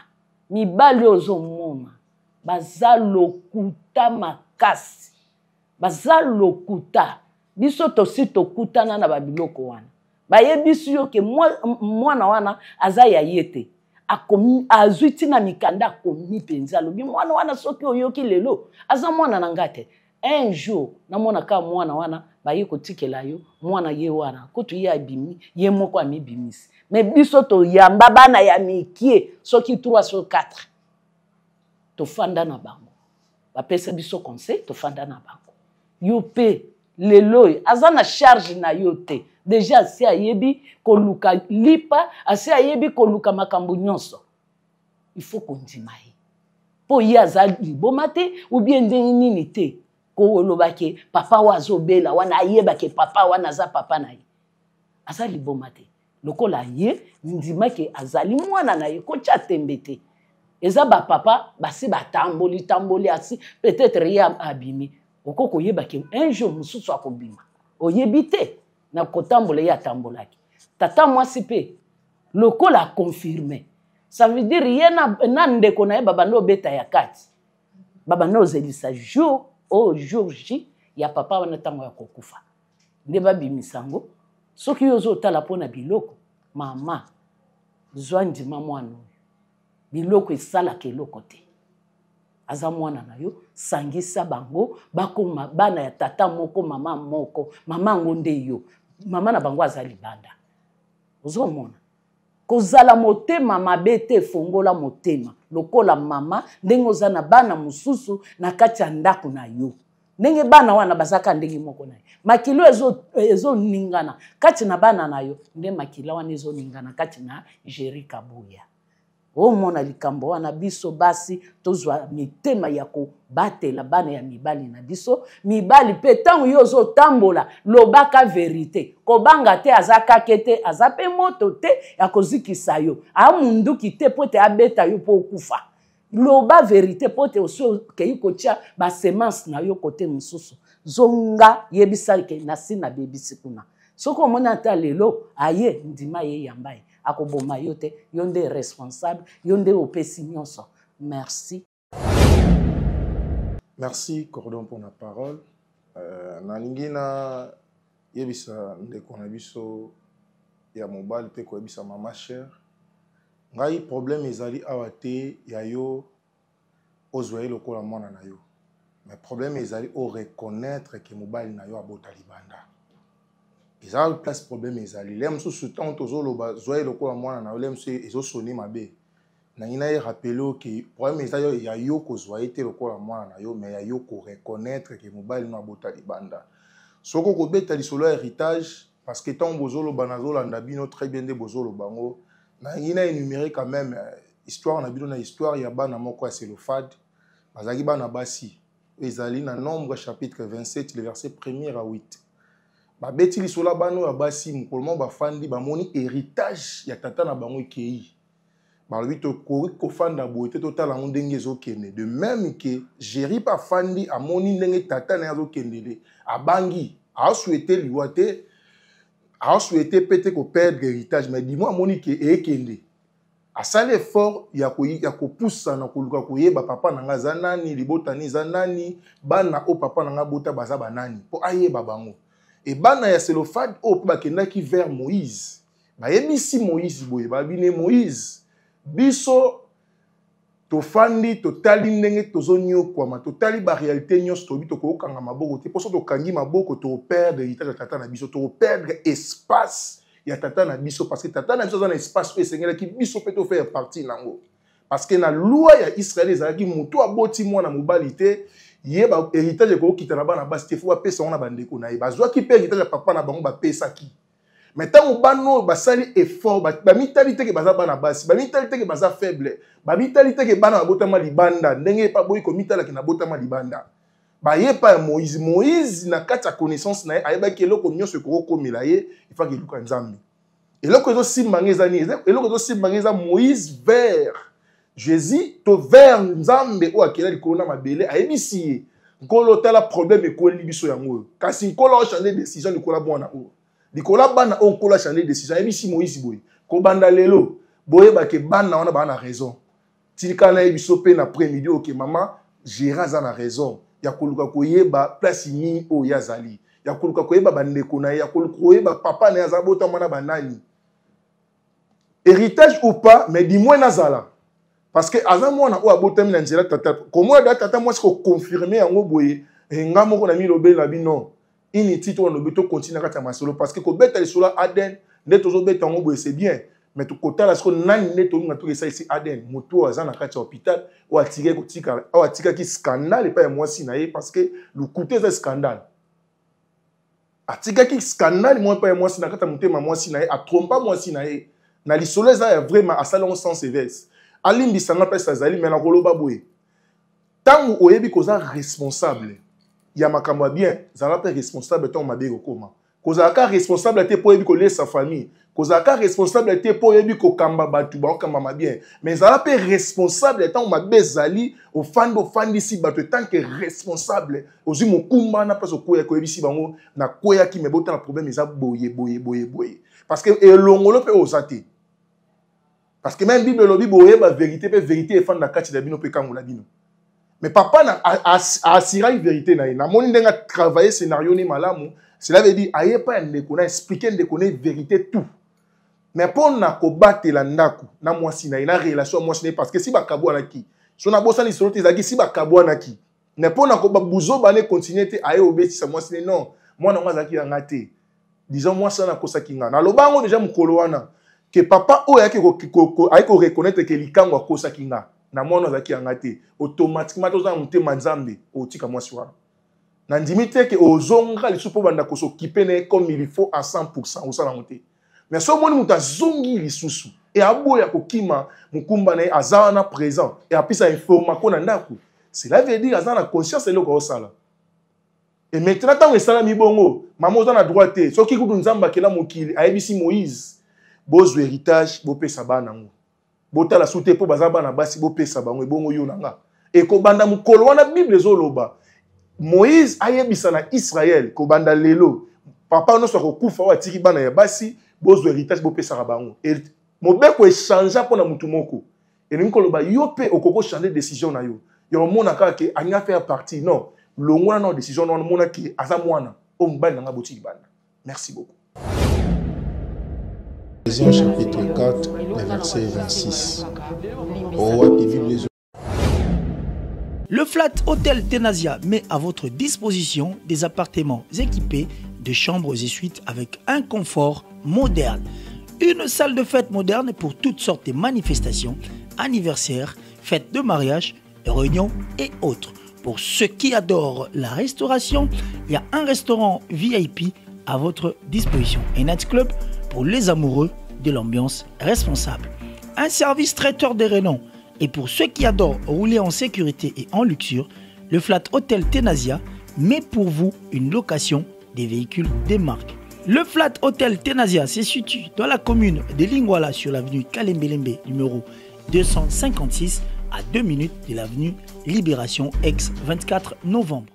mibali ozo moma bazalokuta makasi bazalokuta biso tosi tokutana na babiloko wana bayebisi yo ke mwana wana aza ya yete akomi azuiti na mikanda akomi penza lobi mwana wana soki oyoki lelo aza mwana na ngate un jour na mwana ka mwana wana bayi kotikela yo mwana ye wana kutu ye abimi ye moko amibimisi mais biso to yamba bana ya mikie soki 3 sur 4 to fanda na bango bapesa biso conseil to fanda na bango yo pe lelo aza na charge na yo te déjà si ayebi koluka lipa asi ayebi koluka makambo nyonso il faut kondima ye po ye aza liboma te ou bien ndenge nini te ko olobake papa wazobela wana ayebake papa wana za papa na ye aza liboma te lokola ye ndimake azali mwana na ye kotia tembe te eza bapapa basi batamboli asi peut-être ye abimi oko koyebake un jour mosusu akobima oyebi te na kotambola ye atambolaki tata mwasi mpe lokola akonfirme ça veut dire ye na ndeko na ye babanda obeta ya kati babanda ozelisa jour au jour J ya papa wana ntango ya kokufa nde babimisango soki yo ozotala mpona biloko mama zwa ndima mwana oyo biloko esalaka eloko te aza mwana na yo sangisa bango bakoma bana ya tata moko mama yango nde yo mama na bango aza libanda ozomona kozala motema mabe te fongola motema lokola mama ndenge oza na bana mosusu na kati ya ndako na yo ndenge bana wana bazaka ndenge moko na ye makilo ezoningana kati na bana na yo nde makila wana ezoningana kati na Jerry Kabuya omona likambo wana biso basi tozwa mitema ya kobatela bana ya mibali na biso mibali pe tango yo ozotambola lobaka verite kobanga te aza kake te aza pe moto te ya kozikisa yo amunduki te po te abeta yo po okufa loba verite po te oso kei kotia basemence na yo kote mosusu zonga yebisa ke nasi na bebisi kuna soko omona ata lelo aye ndima ye yamba ye akoboma yo te yo nde responsable yo nde opesi nyonso merci. Merci Cordon pour la parole. Nalingi na yebisa ndeko na biso ya mobile pe ko yebisa mama chère ngai problème ezali awa te ya yo ozwa lokola mwana na yo mais problème ezali o reconnaître que mobile na yo abota libanda ezali place problème ezali lem sous temps tozoloba zwa lokola mwana na yo lem se ezosoni mabe na ina ye rappelo que problème ezali ya yo kozwa ete lokola mwana na yo mais ya yo ko reconnaître que mobile na abota libanda soko ko beta lisolo héritage parce que tant bozoloba nazolanda bino très bien de bozoloba ngo na ina énuméré quand même histoire na bino na histoire ya bana moko ya Selofad bazaki bana basi ezali na Nombre chapitre 27 le verset 1er à 8 babeti lisola bano ya basi mukolo bafandi bamoni héritage ya tata na bango ekei balobi to kofanda boye te totala ngo ndenge ezokende de même que Jerry pa fandi amoni ndenge tata na azokendele abangi a souhaité liwa te a souhaité peut-être ko perdre héritage mais dis-moi amoni ke ekende asali effort ya kopusa na koluka koyeba papa nanga za nani libotani za nani bana o papa nanga bota baza banani po ayeba bango et bana ya Selofad o pe bakendaki vers Moïse bayebisi Moïse boye babine Moïse biso tofandi totali ndenge tozonyokwama totali ba réalité nyonso tobi tokokanga maboko te poso tokangi maboko to perdre héritage ya tata na biso to perdre espace ya tata na biso parce que tata na biso za na espace pe sengela ki biso pe to faire partie nango parce que na loi ya Israël ezalaki mutu aboti mwana mobali te yeba héritage ko kita na bana basi te fo apesa ona bandeko na ye bazwa ki pe héritage ya papa na bango ba pesa ki mais tant bano basali effort ba mitalité ke baza bana basi ba mitalité ke baza faible ba mitalité ke bana botama libanda ndenge pa boyi ko mitala ke na botama libanda ba ye pa Moïse na kati ya connaissance na ye ayeba ke eloko nyonso ko komela ye il faut que luka nzambe eloko ezo simbangeza ni eloko ezo simbangeza Moïse vers Jésus to vers nzambe o akela likolo na mabele ayebisi ye nkolo tala problème ekoli biso yango kasi nkolo o changer décision likolo bona o likola bana on kola changer décision ebisi Moïse boy ko banda lelo boye ba ke bana wana bana raison tilika na ebiso pe na après-midi OK maman Gérard za na raison ya koluka koyeba place ni o yazali ya koluka koyeba bandeko na ya koluka koyeba papa na yazabota mwana banani héritage ou pas mais dis-moi nazala parce que aza mwana o abota na nzela tata comment da tata moi ko confirmer yango boye ngamo ko na mi lobela bino inutile to no continuer kata masolo parce que ko beta lisolo Aden ne tozo beta ngo boye c'est bien mais to kotala ce que nani ne to nga to ça ici Aden moto aza na kati hôpital o atike ko tika o atika ki scandale pas moi si na ye parce que le côté c'est scandale atika ki scandale moi pas moi si na kata mutema moi si na ye a trompa moi si na ye na lisolo ça vraiment à salon sans sévère alimbisa nga pesa zali mais na koloba boye tango oyebi koza responsable ya makambo bien zala pe responsable ton mabe kokoma kozalaka responsable te po yebi ko laisser sa famille kozalaka responsable te po yebi ko kamba batu ba kamba bien mais zala pe responsable ton mabe zali au fandi si batu tant que responsable ozi mokumba na place ko yebi si bango na koya ki mebota na problème eza boye parce que elongolo pe osate parce que même Bible lobi boye ba vérité e fan na kati da bino pe kangola bino. Mais papa a assuré une vérité na moni ndenga travailler scénario ni malamu, cela veut dire aye pas ndeko na expliquer ndeko na vérité tout. Mais pour na ko batela ndako na mwasi na ina relation mwasi parce que si ba kabwa na ki. So na bosa ni solo tezaki si ba kabwa na ki. Mais pour na ko ba buzo ba ne continuer te aye obeti sa mwasi non, moi na mwazaki nga te. Disons moi ça na kosaki nga. Na lobango déjà mukolo wana que papa o yaki ko reconnaître que likango akosaki nga. Na mwana zaki angate automatiquement toza monter manzambe otika mwasi wana na ndimite ke ozonga lisupo banda ko s'occuper comme il faut à 100% osala monter mais so moni muta zongi lisusu et aboya kokima mukumba na azana présent et apisa information na ndako cela veut dire azana conscience eloko osala et maintenant tant esala mibongo maman ozana droite soki kudu nzamba kela mokili ayebisi Moïse bozo héritage bopesa bana ngo bota la soute po bazaba na basi bo pesa bango ebongo yo nanga e ko banda mukolo wana Bible ezoloba Moïse ayebisa na Israël ko banda lelo papa no so ko kufa wa tiki bana ya basi bozo héritage bo pesa bango e mobeko échanger pour na mutu moko e ni koloba yo pe okoko changer décision na yo yo mona ka ke anya faire partie non longona na décision non mona ki aza mwana o mbali nanga boti banda. Merci beaucoup. Ephésiens chapitre 4, le verset 26. Le Flat Hotel Tenasia met à votre disposition des appartements équipés de chambres et suites avec un confort moderne. Une salle de fête moderne pour toutes sortes de manifestations, anniversaires, fêtes de mariage, réunions et autres. Pour ceux qui adorent la restauration, il y a un restaurant VIP à votre disposition. Un night club pour les amoureux de l'ambiance responsable. Un service traiteur de renom. Et pour ceux qui adorent rouler en sécurité et en luxure, le Flat Hotel Tenasia met pour vous une location des véhicules des marques. Le Flat Hotel Tenasia se situe dans la commune de Lingwala sur l'avenue Kalembelembe numéro 256 à 2 minutes de l'avenue Libération ex-24 novembre.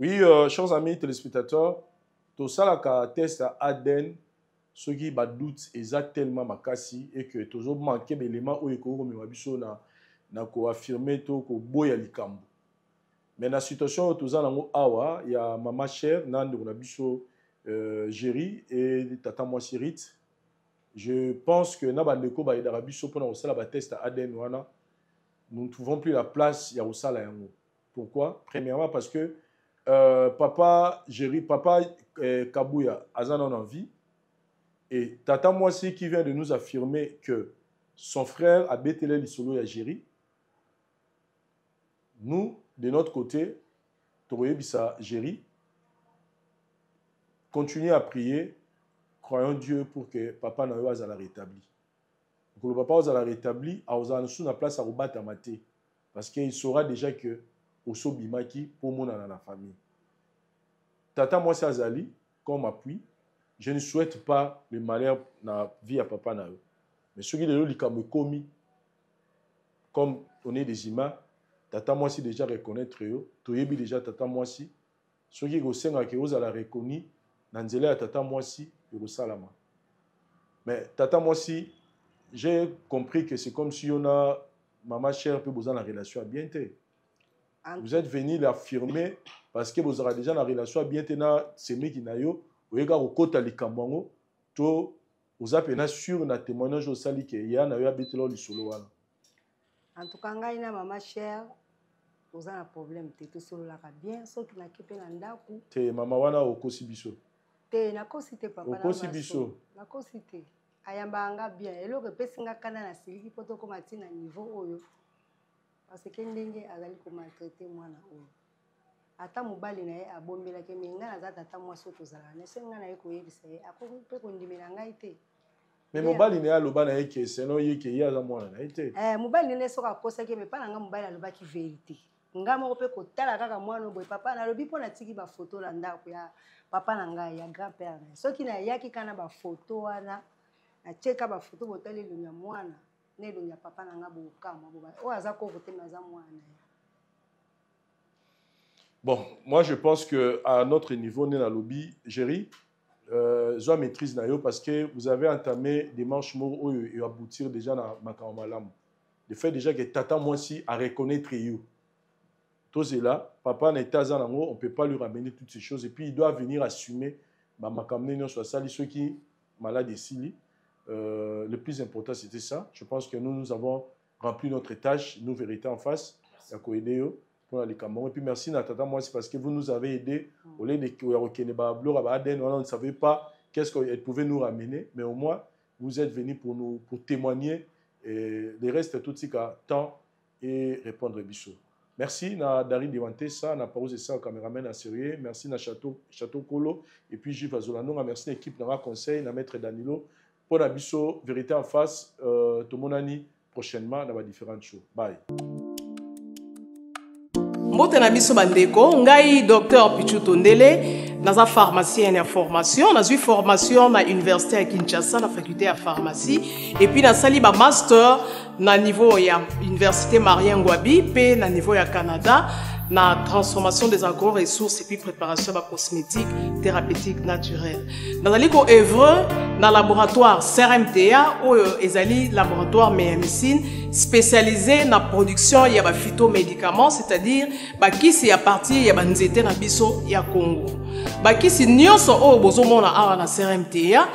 Oui, chers amis téléspectateurs, tout ça là test à Aden, ceux qui doute exactement makasi et que toujours manqué d'éléments où il y a affirmé que boya likambo. Mais la situation tout ça awa, il y a maman chère nande on a biso Géry et tata moi Sirit. Je pense que na bandeko ba ida biso pour na sala ba test à Aden wana, nous ne trouvons plus la place ya osala yango. Pourquoi? Premièrement parce que papa Géry, papa Kabouya, Azan en vie. Et Tata Mwasi qui vient de nous affirmer que son frère a bételé l'isolo à Géry. Nous, de notre côté, Toroye Bissa Géry, continuons à prier, croyons Dieu pour que papa Nayo la rétabli. Pour que le papa la rétabli, Aouzan sous la place à Robata Maté. Parce qu'il saura déjà que Oso Bimaki pour mon dans la famille. Tata Mwasi Azali, comme appui, je ne souhaite pas le malheur dans la vie à papa Nayo. Mais ceux qui le commis, comme on est des humains, Tata Mwasi déjà reconnaître eux, Toyebi déjà Tata Mwasi, ceux qui ont que vous allez reconnaître, Nanzele à Tata Mwasi, Salama. Mais Tata Mwasi, j'ai compris que c'est comme si on a maman chère peut besoin de la relation à bientôt. Vous êtes venu l'affirmer parce que vous aurez déjà la relation à bientôt, c'est moi qui n'a yo. Vous avez un likambango, to vous avez sûr na témoignage au sali que ya na yo habite là solo wana. En tout cas ngai na maman chère, vous avez un problème te to solo la bien, so ki na kipe na ndaku. Te mama wana okosi biso. Te na kosi te papa na. Okosi biso. Na kosi te. Ayamba anga bien, eloko pesinga kana na siliki poto ko matina niveau oyo. Parce que ndenge azali ko maltraiter mwana oyo. Ata mobali na ye abombela ke menga na tata mwasi tozala na senga na ye koyebisa ye akoko pe kondimela ngai te. Mais mobali na aloba na ye ke seno ye ke ya za mwana na ye te. Mobali ne soka kosa ke me pa na nga mobali aloba ki vérité. nga moko mpe kotala kaka mwana boye papa nalobi mpo natiki bafoto na ndako ya papa na ngai ya grand père na ye soki nayaki kana bafoto wana natieka bafoto botali elongi ya mwana na elongi ya papa na nga bokamwa oyo aza koko te me aza mwana ye. Bon, moi je pense qu'à notre niveau, Nena Lobby, Géry, je maîtrise Nayo parce que vous avez entamé des marches où et aboutir déjà dans Makamalam. Le fait déjà que Tata moi aussi à reconnaître you. Tout cela, papa n'est pas en on ne peut pas lui ramener toutes ces choses et puis il doit venir assumer Makamne soit ça, ceux qui malades ici. Le plus important c'était ça. Je pense que nous avons rempli notre tâche, nous vérité en face. Pour les Cameroun. Et puis merci Natata, moi c'est parce que vous nous avez aidé. Au lieu de on ne savait pas qu'est-ce qu'elle pouvait nous ramener, mais au moins vous êtes venus pour témoigner et le reste tout ce qu'il y a temps et répondre à Bissot. Merci na Dari Devante ça, na Pause ça au caméraman à sérieux. Merci na Château Kolo et puis Gilles Vazolano. Merci l'équipe na conseil na maître Danilo pour la Bissot vérité en face. Tout mon année prochainement dans différentes choses. Bye. Mbote na biso bandeko, ngai Dr Pichu Tondele, naza pharmacien en formation, naza formation na université à Kinshasa, na faculté à pharmacie, et puis na sali ba master na niveau ya université Marien Ngouabi, pe na niveau ya Canada, na transformation des agro-ressources et puis préparation de cosmétiques thérapeutiques naturelles. Dans le œuvre dans laboratoire CRMTA ou ezali laboratoire médecine spécialisé dans la production ya ba phytomédicaments, c'est-à-dire ba kisi ya partie ya banzete na biso ya Congo. Ba kisi nyonso o bozomona awa na CRMTA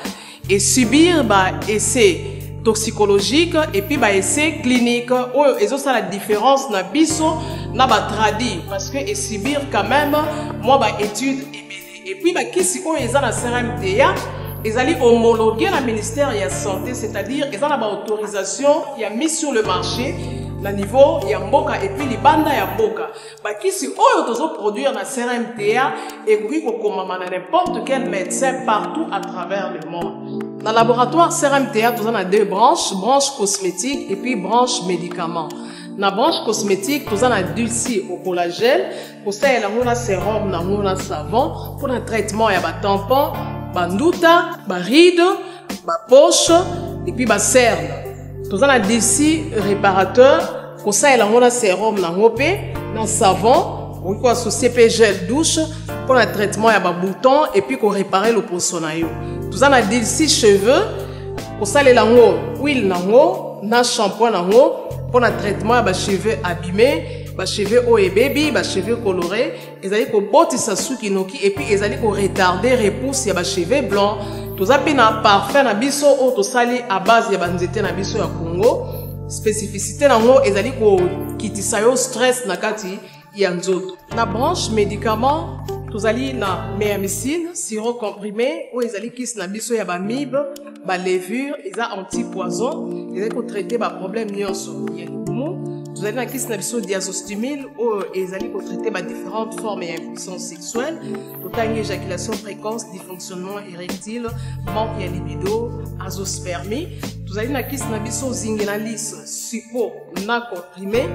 et subir ba essai toxicologique et puis ba essai clinique ou ezo ça la différence na biso na ba tradi parce que et subir quand même moi ba étude et puis ba kisi o eza na CRMTA ezali homologué na ministère ya santé, c'est-à-dire eza na ba autorisation ya mise sur le marché na niveau ya mboka et puis libanda ya mboka ba kisi oyo tozo produire na CRMTA et puis ko komama na n'importe quel médecin partout à travers le monde. Dans le laboratoire CRMTA, nous avons deux branches, branche cosmétique et puis branche médicaments. Dans la branche cosmétique, nous avons dulci au collagène, pour ça, il y a un sérum, un savon, pour le traitement, il y a un tampon, un ndouta, un ride, un poche, et puis un cerne. Nous avons dulci réparateur, pour ça, il y a un sérum, un savon, pour quoi associer gel douche, pour le traitement, il y a un bouton, et puis pour réparer le poissonaillot. Nous avons dit 6 cheveux pour ça les lango huile nango na shampoing nango pour le traitement des cheveux abîmés, des cheveux haut et baby, des cheveux colorés, ils allaient ko botisa suki noki et puis ils allaient ko retarder repousse ya ba cheveux blancs. Tous a pena parfum na biso o to sali à base ya banzete na biso ya Congo. Spécificité nango ils allaient ko kitisa yo stress na kati ya nzoto. Na branche médicaments tous allez na méamycine, sirop comprimé, ou ils allez qui na biso ya ba mib, ba levure, ils a anti-poison, ils allez pour traiter ba problème nyonso. Vous allez na qui na biso diazostimile, ou ils allez pour traiter ba différentes formes d'impuissance sexuelle, autant éjaculation précoce, dysfonctionnement érectile, manque de libido, azospermie. Vous allez na qui na biso zingenalis, suppo, na comprimé,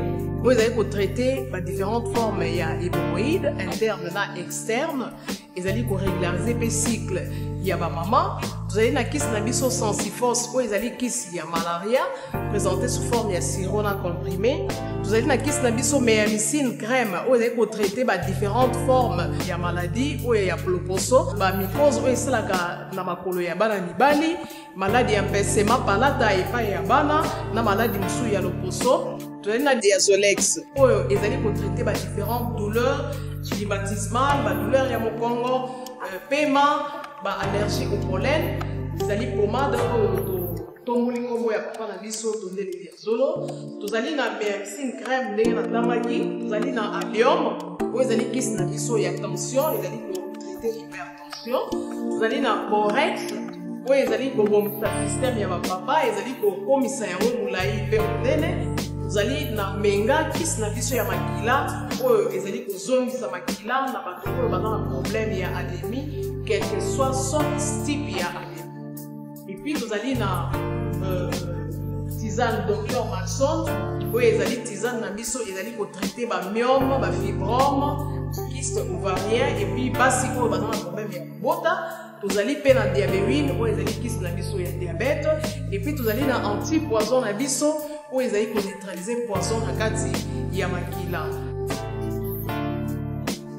vous allez pour traiter ba différentes formes hémorroïdes internes na externes, ils allez pour régulariser le cycle. Il y a ma maman, vous allez na kiss na biso sensifos, ou ils allez kiss il y a malaria présenté sous forme de sirop na comprimé. Vous allez na kiss na biso méamycine crème, ou ils allez pour traiter ba différentes formes il y a maladie, ou il y a ploposo, ba mycose, ou ils allez na makolo ya bana mibali, maladie ya mpesema palata et pas ya bana, na maladie musu ya loposo. Vous allez na diazolex, ou ils allez pour traiter ba différentes douleurs climatismales, ba douleurs ya mokongo, paiement, ba allergie au pollen, vous allez pommade tomuli kombo ya papa na biso tondele diazolo, vous allez na méamycine crème ndenge na tamaki, vous allez na allium, vous allez kiss na biso ya tension, vous allez pour traiter l'hypertension, vous allez na borex, vous allez pour bomba système ya papa, vous allez pour komisa ya mulai pe ndene. Vous allez na menga kiss na biso ya makila ou ils allez kozongisa makila na bato oyo baza na problème ya anémie quel que soit son type ya anémie. Et puis vous allez na tisane docteur Maxon oyo ezali tisane na biso ezali kotraite bamyome bafibrome kyste ovarien epuis basi oyo baza na problème ya kobota tozali mpe na diabétine oyo ezali kyste na biso ya diabète epuis tozali na antipoison na biso oyo ezali koneutralize poison na kati ya makila.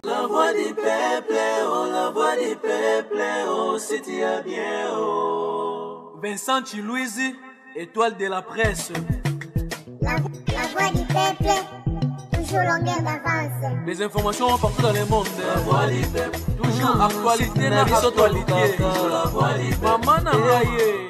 La voix du peuple, oh, la voix du peuple, oh, c'est bien, oh. Vincent Chilouizi, étoile de la presse. La voix du peuple, toujours longueur d'avance. Les informations partout dans le monde. La voix du peuple, toujours actualité, la actualité. La voix du peuple. Maman Nangaye.